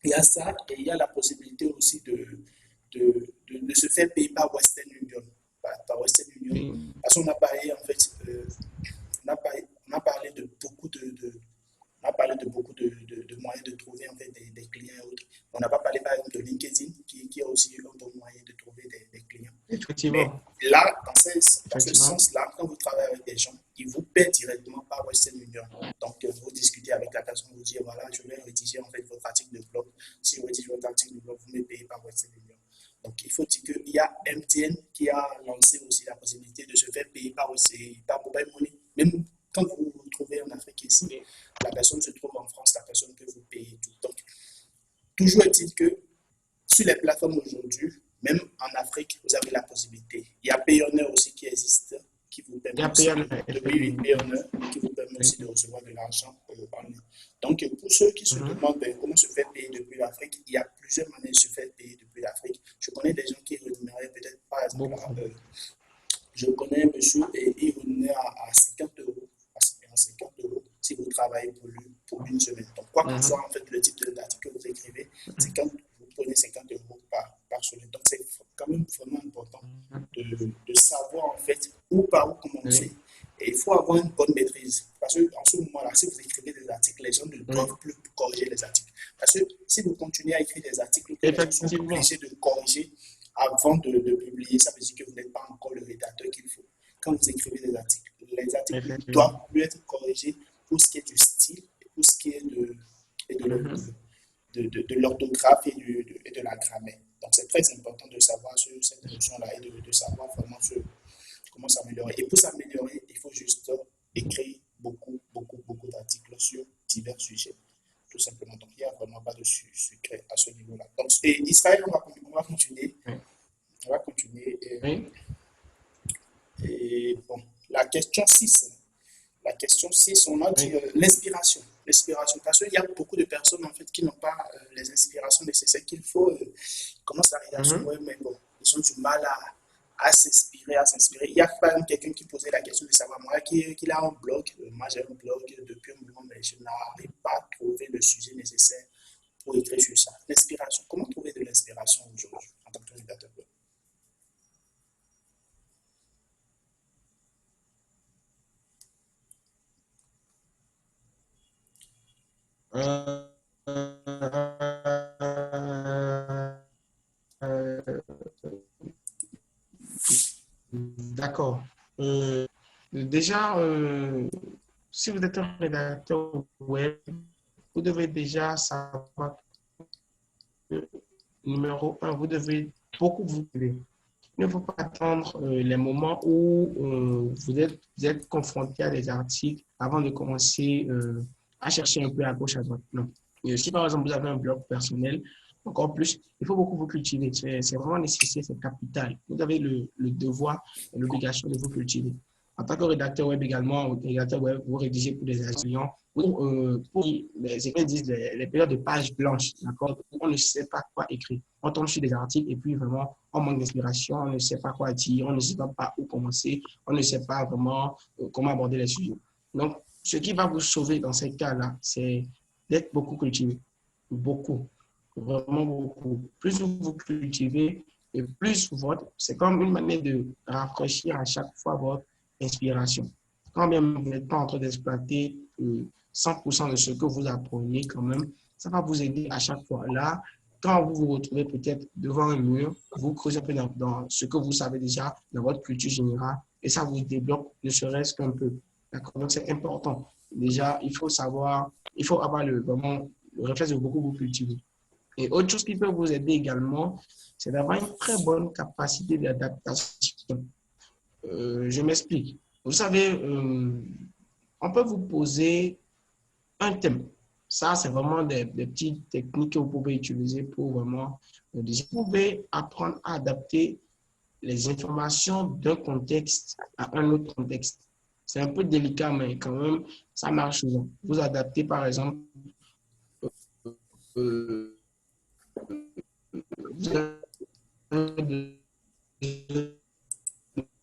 Il y a ça et il y a la possibilité aussi de se faire payer par Western Union. Par Western Union. Oui. Parce qu'on a parlé en fait, on a parlé de beaucoup de moyens de trouver en fait des clients et autres. On n'a pas parlé par exemple de LinkedIn qui est aussi un bon moyen de trouver des clients. Effectivement. Mais là, dans ce sens-là, quand vous travaillez avec des gens, ils vous paient directement par Western Union. Donc, vous discutez avec la personne, vous dites voilà, je vais rédiger en fait votre article Donc, il faut dire qu'il y a MTN qui a lancé aussi la possibilité de se faire payer par mobile money. Même quand vous vous trouvez en Afrique ici, la personne se trouve en France, la personne peut vous payer tout. Donc, toujours est-il que sur les plateformes aujourd'hui, même en Afrique, vous avez la possibilité. Il y a Payoneer aussi qui existe, qui vous permet aussi, qui vous permet aussi de recevoir de l'argent en ligne. Donc, pour ceux qui se demandent comment se faire payer depuis l'Afrique, il y a plusieurs manières de se faire payer depuis l'Afrique. Je connais des gens qui rémunéraient peut-être, par exemple, je connais un monsieur et il rémunérait à 50 euros. À 50 euros si vous travaillez pour une semaine. Donc, quoi que soit en fait le type d'article que vous écrivez, c'est quand vous prenez 50 euros par semaine. Donc, c'est quand même vraiment important de savoir en fait où commencer. Et il faut avoir une bonne maîtrise. Parce qu'en ce moment-là, si vous écrivez des articles, les gens ne doivent plus corriger les articles. Parce que si vous continuez à écrire des articles que les gens sont obligés de corriger avant de publier, ça veut dire que vous n'êtes pas encore le rédacteur qu'il faut. Quand vous écrivez des articles, les articles doivent plus être corrigés pour ce qui est du style et pour ce qui est de l'orthographe et de la grammaire. Donc, c'est très important de savoir sur cette notion-là et de savoir vraiment comment s'améliorer. Et pour s'améliorer, il faut juste écrire beaucoup d'articles sur divers sujets, tout simplement. Donc, il n'y a vraiment pas de secret à ce niveau-là. Donc, et Israël, on va continuer. On va continuer. Et bon, la question 6. La question 6, on a dit l'inspiration. L'inspiration, parce qu'il y a beaucoup de personnes en fait qui n'ont pas les inspirations nécessaires qu'il faut. Comment ça arrive à ce moment, mais bon, ils ont du mal à s'inspirer, Il y a quand même quelqu'un qui posait la question de savoir, moi, qu'il a un blog. Moi, j'ai un blog depuis un moment, mais je n'arrive pas à trouver le sujet nécessaire pour écrire sur ça. L'inspiration, comment trouver de l'inspiration aujourd'hui en tant que rédacteur web? D'accord. Déjà, si vous êtes un rédacteur web, vous devez déjà savoir que, numéro 1, vous devez beaucoup vous aider. Il ne faut pas attendre les moments où vous êtes confronté à des articles avant de commencer à chercher un peu à gauche, à droite. Non. Et si par exemple vous avez un blog personnel, encore plus, il faut beaucoup vous cultiver. C'est vraiment nécessaire, c'est capital. Vous avez le devoir et l'obligation de vous cultiver. En tant que rédacteur web également, vous rédigez pour des clients, pour les périodes de pages blanches, d'accord? On ne sait pas quoi écrire. On tombe sur des articles et puis vraiment, on manque d'inspiration, on ne sait pas quoi dire, on ne sait pas où commencer, on ne sait pas vraiment comment aborder les sujets. Donc, ce qui va vous sauver dans ces cas-là, c'est d'être beaucoup cultivé. Beaucoup. Vraiment beaucoup. Plus vous cultivez, et plus c'est comme une manière de rafraîchir à chaque fois votre inspiration. Quand même vous n'êtes pas en train d'exploiter 100% de ce que vous apprenez quand même, ça va vous aider à chaque fois. Là, quand vous vous retrouvez peut-être devant un mur, vous creusez un peu dans ce que vous savez déjà, dans votre culture générale, et ça vous débloque ne serait-ce qu'un peu. D'accord? Donc, c'est important. Déjà, il faut avoir vraiment le réflexe de beaucoup vous cultiver. Et autre chose qui peut vous aider également, c'est d'avoir une très bonne capacité d'adaptation. Je m'explique. Vous savez, on peut vous poser un thème. Ça, c'est vraiment des petites techniques que vous pouvez utiliser pour vraiment... Vous pouvez apprendre à adapter les informations d'un contexte à un autre contexte. C'est un peu délicat, mais quand même, ça marche souvent. Vous adaptez, par exemple,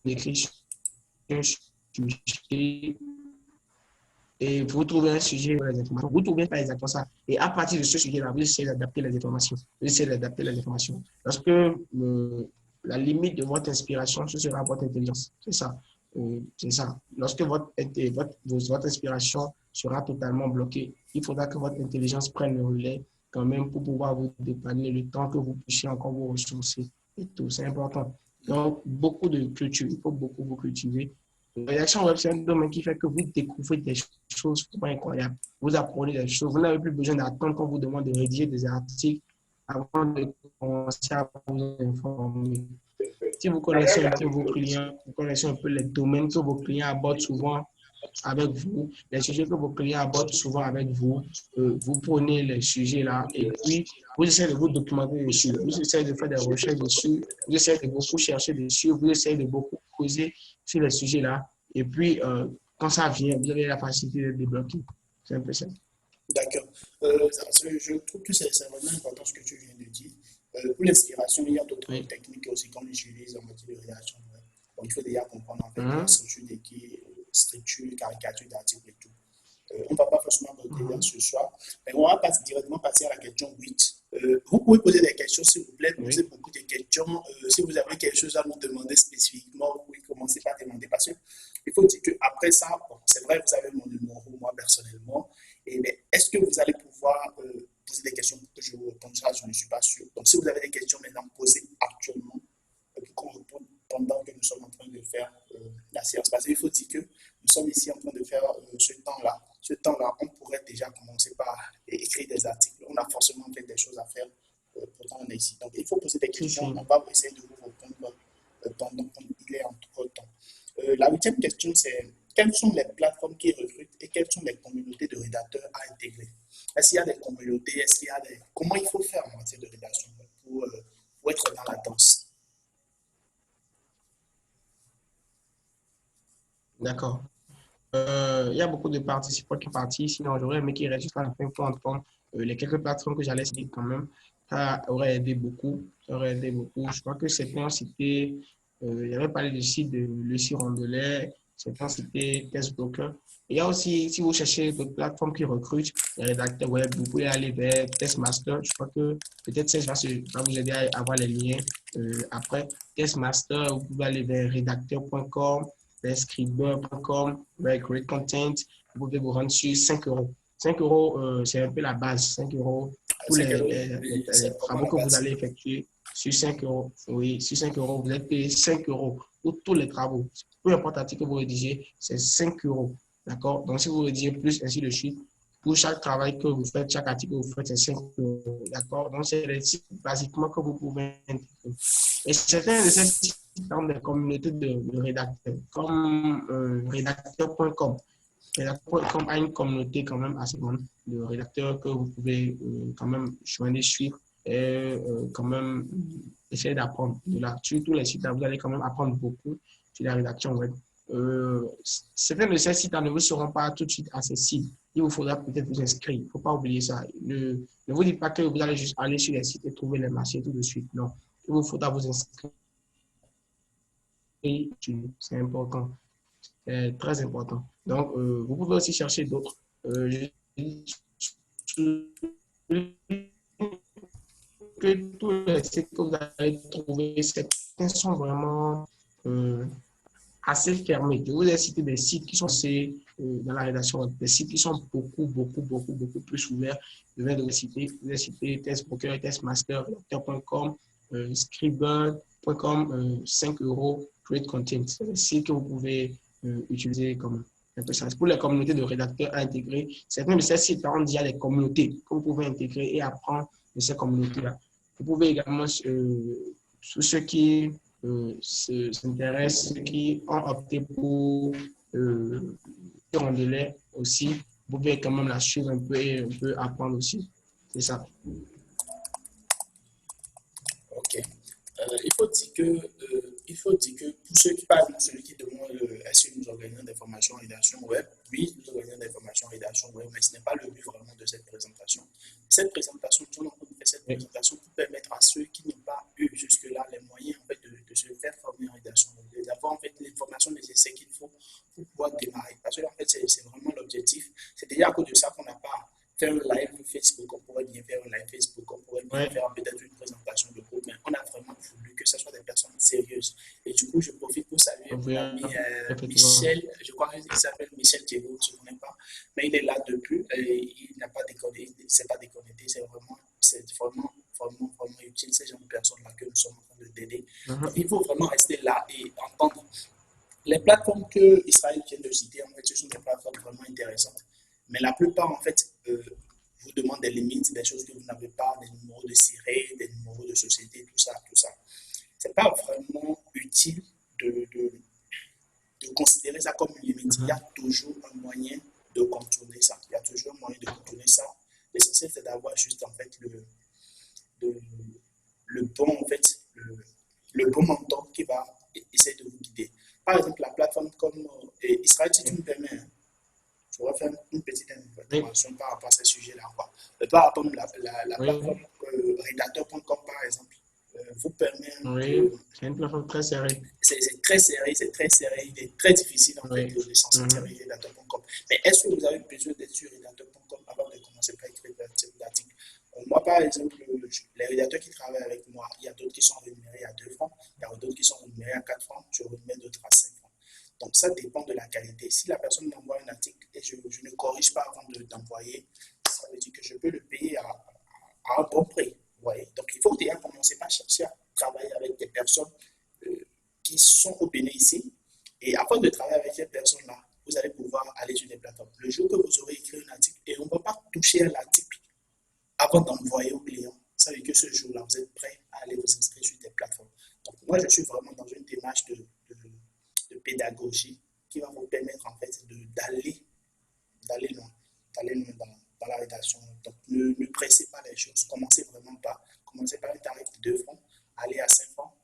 d'écrire un sujet et vous trouvez un sujet, vous trouvez pas exactement ça. Et à partir de ce sujet-là, vous essayez d'adapter les informations. Parce que la limite de votre inspiration, ce sera votre intelligence. C'est ça. Lorsque votre inspiration sera totalement bloquée, il faudra que votre intelligence prenne le relais quand même pour pouvoir vous dépanner le temps que vous puissiez encore vous ressourcer et tout. C'est important. Donc, beaucoup de culture. Il faut beaucoup vous cultiver. La rédaction web, c'est un domaine qui fait que vous découvrez des choses incroyables. Vous apprenez des choses. Vous n'avez plus besoin d'attendre qu'on vous demande de rédiger des articles avant de commencer à vous informer. Si vous connaissez un peu vos clients, vous connaissez un peu les domaines que vos clients abordent souvent avec vous, les sujets que vos clients abordent souvent avec vous, vous prenez les sujets là et puis vous essayez de vous documenter dessus, vous essayez de faire des recherches dessus, vous essayez de beaucoup chercher dessus, vous essayez de beaucoup creuser sur les sujets là et puis quand ça vient, vous avez la facilité de débloquer. C'est un peu ça. D'accord. Je trouve que c'est vraiment important ce que tu viens de dire. Pour l'inspiration, il y a d'autres techniques aussi qu'on utilise en matière de rédaction. Donc, il faut déjà comprendre en fait la structure d'équipe, structure, caricature d'articles et tout. On ne va pas forcément aborder là ce soir, mais on va directement passer à la question 8. Vous pouvez poser des questions, s'il vous plaît. Posez beaucoup de questions. Si vous avez quelque chose à nous demander spécifiquement, vous pouvez commencer par demander. Parce qu'il faut dire qu'après ça, bon, c'est vrai, vous avez mon numéro, moi personnellement. Mais est-ce que vous allez pouvoir poser des questions pour que je vous réponde? Ça, je ne suis pas sûr. Donc, si vous avez des questions maintenant, posez actuellement pour qu'on réponde pendant que nous sommes en train de faire la séance. Parce qu'il faut dire que nous sommes ici en train de faire ce temps-là. Ce temps-là, on pourrait déjà commencer par écrire des articles. On a forcément fait des choses à faire. Pourtant, on est ici. Donc, il faut poser des questions. On va essayer de vous répondre pendant qu'il est entre-temps. La 8e question, c'est quelles sont les plateformes qui recrutent et quelles sont les communautés de rédacteurs à intégrer? Est-ce qu'il y a des communautés? Est-ce qu'il y a des... Comment il faut faire en matière de rédaction pour être dans la danse? D'accord. Il y a beaucoup de participants qui participent, sinon j'aurais aimé qu'ils restent jusqu'à la fin pour entendre les quelques plateformes que j'allais citer quand même. Ça aurait aidé beaucoup. Ça aurait aidé beaucoup. Je crois que certains citaient, j'avais parlé du site de Lucie Rondelet, certains citaient Testbroker. Il y a aussi, si vous cherchez d'autres plateformes qui recrutent les rédacteurs web, vous pouvez aller vers Testmaster. Je crois que peut-être ça va vous aider à avoir les liens. Après Testmaster, vous pouvez aller vers rédacteur.com. Scriber.com, Great Content, vous pouvez vous rendre sur 5 euros. 5 euros, c'est un peu la base. 5 euros, tous les travaux que vous allez effectuer sur 5 euros. Oui, sur 5 euros, vous êtes payé 5 euros pour tous les travaux. Peu importe l'article que vous rédigez, c'est 5 euros. D'accord? Donc, si vous rédigez plus, ainsi de suite, pour chaque travail que vous faites, chaque article que vous faites, c'est 5 euros. D'accord? Donc, c'est les sites basiquement que vous pouvez intégrer. Et certains de ces sites dans des communautés de rédacteurs, comme rédacteur.com. Rédacteur.com a une communauté quand même assez grande de rédacteurs que vous pouvez quand même joindre, suivre et quand même essayer d'apprendre. Sur tous les sites, vous allez quand même apprendre beaucoup sur la rédaction web. Certains de ces sites ne vous seront pas tout de suite accessibles. Il vous faudra peut-être vous inscrire. Il ne faut pas oublier ça. Ne vous dites pas que vous allez juste aller sur les sites et trouver les marchés tout de suite. Non. Il vous faudra vous inscrire. C'est important. C'est très important. Donc, vous pouvez aussi chercher d'autres. Que tous les sites que vous allez trouver, certains sont vraiment assez fermés. Je vous ai cité des sites qui sont assez, dans la rédaction, des sites qui sont beaucoup plus ouverts. Je viens de vous citer Testbroker, Testmaster, Redacteur.com, Scriber.com, 5 euros, Create Content. C'est des sites que vous pouvez utiliser comme un peu ça. Pour les communautés de rédacteurs à intégrer, certains de ces sites ont déjà des communautés que vous pouvez intégrer et apprendre de ces communautés-là. Vous pouvez également, tous ceux qui s'intéressent, ceux qui ont opté pour Rondelet aussi, vous pouvez quand même la suivre un peu et un peu apprendre aussi. C'est ça. Ok. Il faut dire que pour ceux qui parlent, celui qui demande est-ce que nous organisons des formations en rédaction web, oui, nous organisons des formations en rédaction web, mais ce n'est pas le but vraiment de cette présentation. Cette présentation, nous avons fait cette présentation pour permettre à ceux qui n'ont pas eu jusque-là les moyens en fait, de se faire former en rédaction web, d'avoir en fait l'information nécessaire qu'il faut pour pouvoir démarrer. Parce que en fait, c'est vraiment l'objectif. C'est déjà à cause de ça qu'on n'a pas fait un live Facebook, on pourrait bien faire un live Facebook, on pourrait bien faire peut-être une présentation de groupe, mais on a vraiment voulu que ce soit des personnes sérieuses. Et du coup, je profite pour saluer mon ami Michel, je crois qu'il s'appelle Michel Diego, je ne connais pas, mais il est là depuis, et il n'a pas déconné, il ne s'est pas déconnecté, c'est vraiment utile, ces gens de personnes-là que nous sommes en train de t'aider. Il faut vraiment rester là et entendre. Les plateformes que Israël vient de citer, en fait, ce sont des plateformes vraiment intéressantes. Mais la plupart, en fait, vous demande des limites, des choses que vous n'avez pas, des numéros de série, des numéros de société, tout ça, tout ça. Ce n'est pas vraiment utile de considérer ça comme une limite. Il y a toujours un moyen de contourner ça. Il y a toujours un moyen de contourner ça. L'essentiel, c'est d'avoir juste en fait le bon, en fait, le bon mentor qui va essayer de vous guider. Par exemple, la plateforme comme Israël, si tu me permets, je vais faire une petite intervention par rapport à ce sujet-là. Par rapport à la plateforme Redator.com, par exemple, vous permet. C'est une plateforme très serrée. C'est très serré, il est très difficile en fait de s'en sortir avec Redator.com. Mais est-ce que vous avez besoin d'être sur Redator.com avant de commencer par écrire des articles? Moi, par exemple, les rédacteurs qui travaillent avec moi, il y a d'autres qui sont rémunérés à 2 francs, il y a d'autres qui sont rémunérés à 4 francs, je remets d'autres à 5 francs. Donc, ça dépend de la qualité. Si la personne m'envoie un article et je ne corrige pas avant d'envoyer, ça veut dire que je peux le payer à un bon prix. Ouais. Donc, il faut déjà commencer par chercher à travailler avec des personnes qui sont au Bénin ici. Et afin de travailler avec ces personnes-là, vous allez pouvoir aller sur des plateformes. Le jour que vous aurez écrit un article, et on ne va pas toucher à l'article avant d'envoyer au client, ça veut dire que ce jour-là, vous êtes prêt à aller vous inscrire sur des plateformes. Donc, moi, je suis vraiment dans une démarche de pédagogie qui va vous permettre, en fait, d'aller loin dans la rédaction. Donc, ne pressez pas les choses. Commencez par un tarif de 2 francs, allez à 5 francs,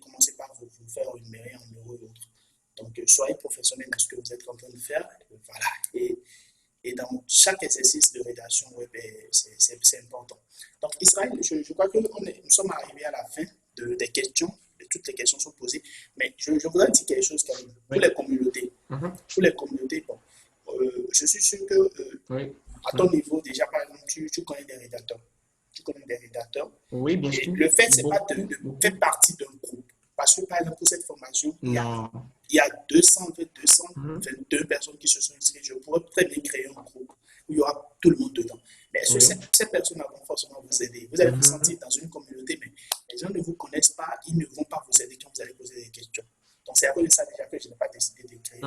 commencez par vous faire une mairie en euros et autres. Donc, soyez professionnel dans ce que vous êtes en train de faire. Voilà. Et dans chaque exercice de rédaction web, c'est important. Donc, Israël, je crois que nous sommes arrivés à la fin des questions. Toutes les questions sont posées. Mais je voudrais dire quelque chose quand même. Pour les communautés. Pour les communautés, bon, je suis sûr que à ton niveau, déjà, par exemple, tu connais des rédacteurs. Oui, bien sûr. sûr. Le fait, ce n'est pas de faire partie d'un groupe. Parce que, par exemple, pour cette formation, il y a 222 personnes qui se sont inscrites. Je pourrais très bien créer un groupe où il y aura tout le monde dedans. Mais est-ce que ces personnes-là vont forcément vous aider? Vous allez vous sentir dans une communauté, mais les gens ne vous connaissent pas, ils ne vont pas vous aider quand vous allez poser des questions. Donc, c'est à cause de ça déjà que je n'ai pas décidé de créer.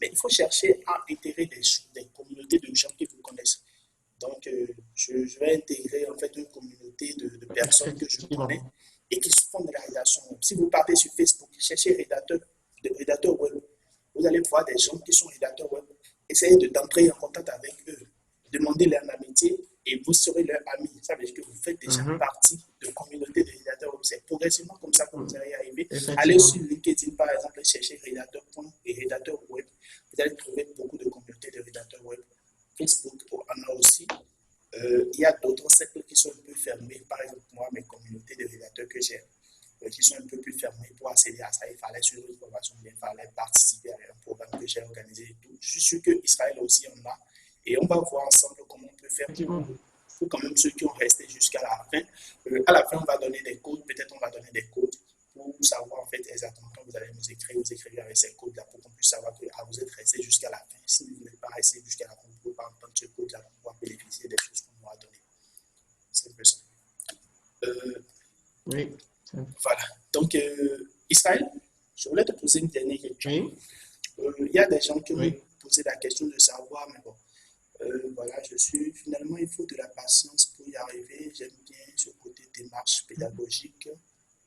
Mais il faut chercher à intégrer des communautés de gens qui vous connaissent. Donc, je vais intégrer en fait une communauté de personnes que je connais et qui font de la rédaction web. Si vous partez sur Facebook, cherchez rédacteurs web. Vous allez voir des gens qui sont rédacteurs web. Essayez d'entrer en contact avec eux. Demandez-leur l'amitié et vous serez leur ami. Ça veut dire que vous faites déjà partie de communauté de rédacteurs web. C'est progressivement comme ça que vous allez y arriver. Allez sur LinkedIn, par exemple, et cherchez rédacteurs web. Vous allez trouver beaucoup de communautés de rédacteurs web. Facebook en a aussi. Il y a d'autres cercles qui sont un peu fermés. Par exemple, moi, mes communautés de rédacteurs que j'ai, qui sont un peu plus fermés pour accéder à ça, il fallait suivre une formation, il fallait participer à un programme que j'ai organisé et tout. Je suis sûr qu'Israël aussi en a. Et on va voir ensemble comment on peut faire pour quand même ceux qui ont resté jusqu'à la fin. À la fin, on va donner des codes. Peut-être on va donner des codes pour savoir en fait exactement quand vous allez nous écrire. Vous écrivez avec ces codes-là pour qu'on puisse savoir que vous êtes resté jusqu'à la fin. Si vous n'êtes pas resté jusqu'à la fin, vous ne pouvez pas entendre ce code-là pour pouvoir bénéficier des choses qu'on vous a données. C'est un peu ça. Oui. Voilà. Donc, Israël, je voulais te poser une dernière question. Il y a des gens qui m'ont posé la question de savoir, mais bon, voilà, finalement, il faut de la patience pour y arriver. J'aime bien ce côté démarche pédagogique.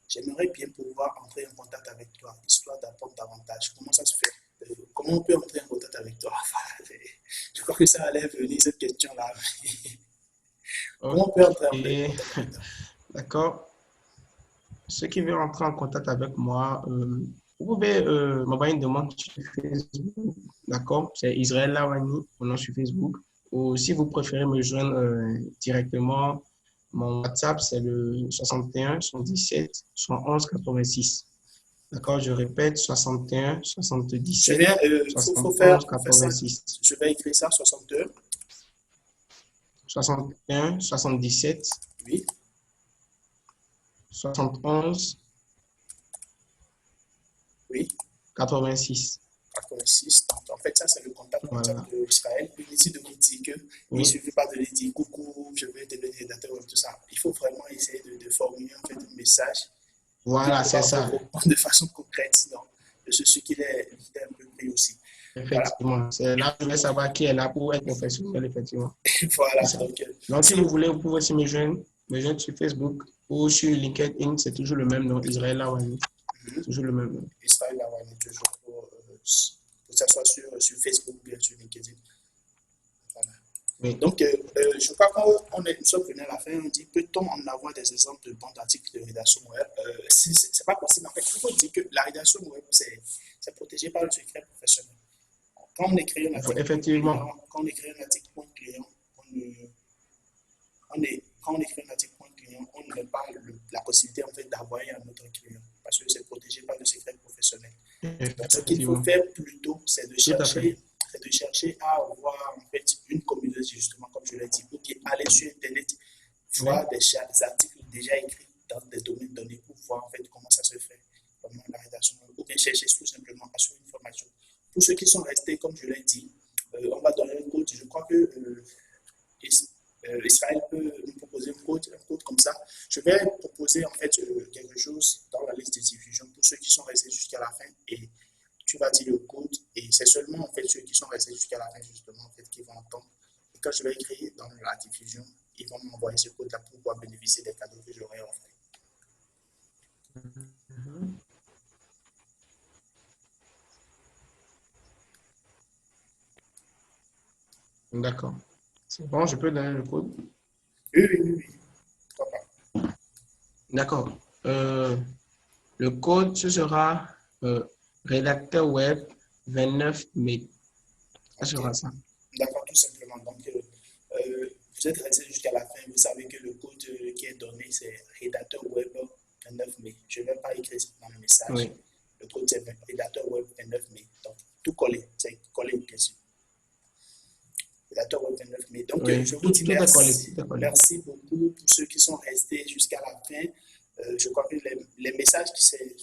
J'aimerais bien pouvoir entrer en contact avec toi, histoire d'apprendre davantage. Comment ça se fait? Comment on peut entrer en contact avec toi? Je crois que ça allait venir, cette question-là. Comment on peut entrer en contact avec toi? D'accord. Ceux qui veulent entrer en contact avec moi, vous pouvez m'envoyer une demande sur Facebook. D'accord? C'est Israël Lawani, mon nom sur Facebook. Ou si vous préférez me joindre directement, mon WhatsApp, c'est le 61 77 71 86. D'accord? Je répète, 61 77 71 86. Je vais écrire ça, 61. 61 77. Oui. 71. Oui. 86. 86. Donc, en fait, ça, c'est le contact d'Israël. Inutile de vous dire qu'il ne suffit pas de lui dire coucou, je vais devenir rédacteur web, tout ça. Il faut vraiment essayer de formuler en fait, un message. Voilà, c'est ça. De façon concrète. Sinon, ce qu'il est un peu pris aussi. Effectivement, c'est là que je vais savoir qui est là pour être professionnel, effectivement. Voilà. Donc, si vous voulez, vous pouvez aussi me joindre sur Facebook ou sur LinkedIn, c'est toujours le même nom, Israël Lawani. Toujours le même nom. Israël Lawani, toujours pour que ça soit sur Facebook ou bien sur LinkedIn. Voilà. Oui. Donc, je crois qu'on nous sommes venus à la fin, on dit, peut-on en avoir des exemples de bons articles de rédaction web? C'est pas possible. En fait, il faut dire que la rédaction web, c'est protégé par le secret professionnel. Quand on écrit un article, effectivement, quand on écrit un article point client, quand on écrit un article point client, on n'a pas la possibilité en fait d'envoyer à notre client parce que c'est protégé par le secret professionnel. Donc, ce qu'il faut faire plutôt, c'est de chercher à avoir en fait une communauté, justement, comme je l'ai dit, pour aller sur Internet, voir des articles déjà écrits dans des domaines donnés pour voir en fait comment ça se fait, comment la rédaction, ou bien chercher tout simplement à suivre une formation. Pour ceux qui sont restés, comme je l'ai dit, on va donner un code. Je crois que Israël peut nous proposer un code comme ça. Je vais proposer en fait quelque chose dans la liste de diffusion pour ceux qui sont restés jusqu'à la fin et tu vas dire le code et c'est seulement en fait ceux qui sont restés jusqu'à la fin justement en fait qui vont entendre. Et quand je vais écrire dans la diffusion, ils vont m'envoyer ce code-là pour pouvoir bénéficier des cadeaux que j'aurai offert. D'accord. C'est bon, je peux donner le code? Oui. Pourquoi pas? D'accord. Le code, ce sera rédacteur web 29 mai. Ça sera ça. D'accord, tout simplement. Donc, vous êtes resté jusqu'à la fin. Vous savez que le code qui est donné, c'est rédacteur web 29 mai. Je ne vais pas écrire ça dans le message. Oui. Le code, c'est rédacteur web 29 mai. Donc, tout collé. C'est collé, bien sûr. Rédacteur web 29 mai. Donc, oui, je vous dis merci. Collé. Merci beaucoup pour ceux qui sont restés jusqu'à la fin. Je crois que les messages, c'est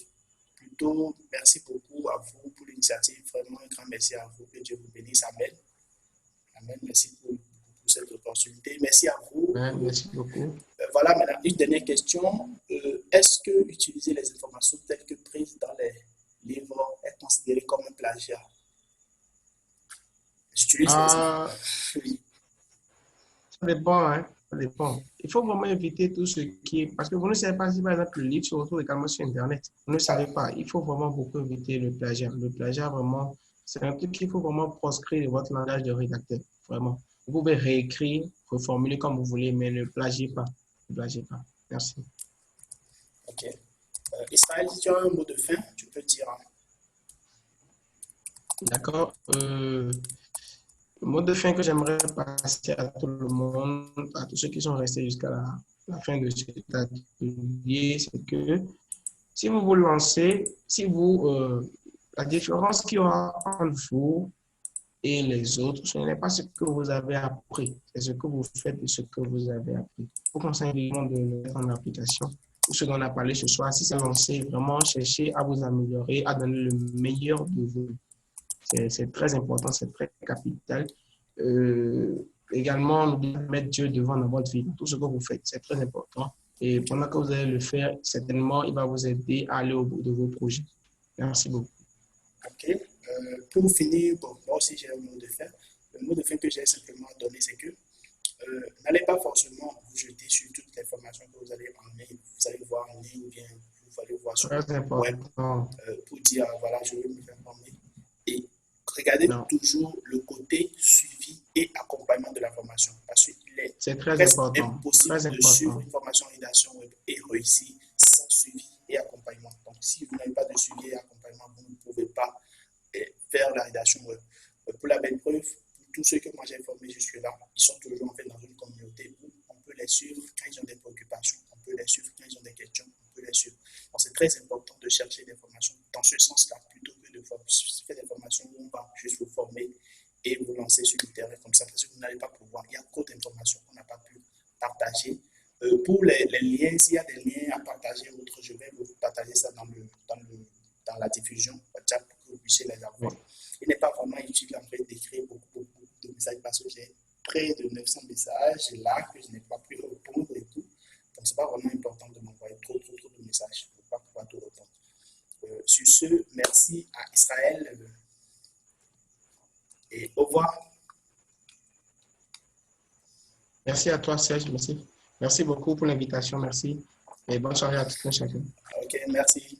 plutôt merci beaucoup à vous pour l'initiative. Vraiment, un grand merci à vous. Que Dieu vous bénisse. Amen. Amen. Merci pour cette opportunité. Merci à vous. Merci beaucoup. Voilà, maintenant, une dernière question. Est-ce que utiliser les informations telles que prises dans les livres est considéré comme un plagiat? J'utilise oui. Ça dépend, hein. Ça dépend. Il faut vraiment éviter tout ce qui est... Parce que vous ne savez pas si, par exemple, le livre se retrouve également sur Internet. Vous ne savez pas. Il faut vraiment beaucoup éviter le plagiat. Le plagiat, vraiment, c'est un truc qu'il faut vraiment proscrire de votre langage de rédacteur. Vraiment. Vous pouvez réécrire, reformuler comme vous voulez, mais ne plagiez pas. Ne plagiez pas. Merci. OK. Israël, si tu as un mot de fin, tu peux dire. D'accord. Le mot de fin que j'aimerais passer à tout le monde, à tous ceux qui sont restés jusqu'à la fin de cet atelier, c'est que si vous vous lancez, la différence qu'il y aura entre vous et les autres, ce n'est pas ce que vous avez appris, c'est ce que vous faites de ce que vous avez appris. Il faut qu'on s'invite de le mettre en application. Tout ce dont on a parlé ce soir, si c'est lancé, vraiment chercher à vous améliorer, à donner le meilleur de vous. C'est très important, c'est très capital. Également, n'oubliez pas de mettre Dieu devant dans votre vie, tout ce que vous faites, c'est très important. Et pendant que vous allez le faire, certainement, il va vous aider à aller au bout de vos projets. Merci beaucoup. OK. Pour finir, bon, moi aussi j'ai un mot de fin. Le mot de fin que j'ai simplement donné, c'est que n'allez pas forcément vous jeter sur toutes les formations que vous allez en ligne, vous allez voir en ligne ou bien vous allez voir sur le web pour dire voilà, je vais me faire former. Et regardez toujours le côté suivi et accompagnement de la formation parce qu'il est presque impossible de suivre une formation en rédaction web et réussir sans suivi et accompagnement. Donc, si vous n'avez pas de suivi et accompagnement, vous ne pouvez pas faire la rédaction web. Pour la belle preuve, tous ceux que moi j'ai formés jusque-là, ils sont toujours en fait dans une communauté où on peut les suivre quand ils ont des préoccupations, on peut les suivre quand ils ont des questions, on peut les suivre. Donc, c'est très important de chercher des formations dans ce sens-là plutôt que de faire des formations où on va juste vous former et vous lancer sur le terrain comme ça parce que vous n'allez pas pouvoir. Il y a trop d'informations qu'on n'a pas pu partager. Pour les liens, s'il y a des liens à partager ou autre, je vais vous partager ça dans la diffusion WhatsApp pour que vous puissiez les avoir. Il n'est pas vraiment utile en fait d'écrire beaucoup de messages parce que j'ai près de 900 messages là que je n'ai pas pu répondre et tout. Donc, ce n'est pas vraiment important de m'envoyer trop de messages pour ne pas pouvoir tout répondre. sur ce, merci à Israël et au revoir. Merci à toi, Serge. Merci. Merci beaucoup pour l'invitation. Merci. Et bonne soirée à tout un chacun. Ok, merci.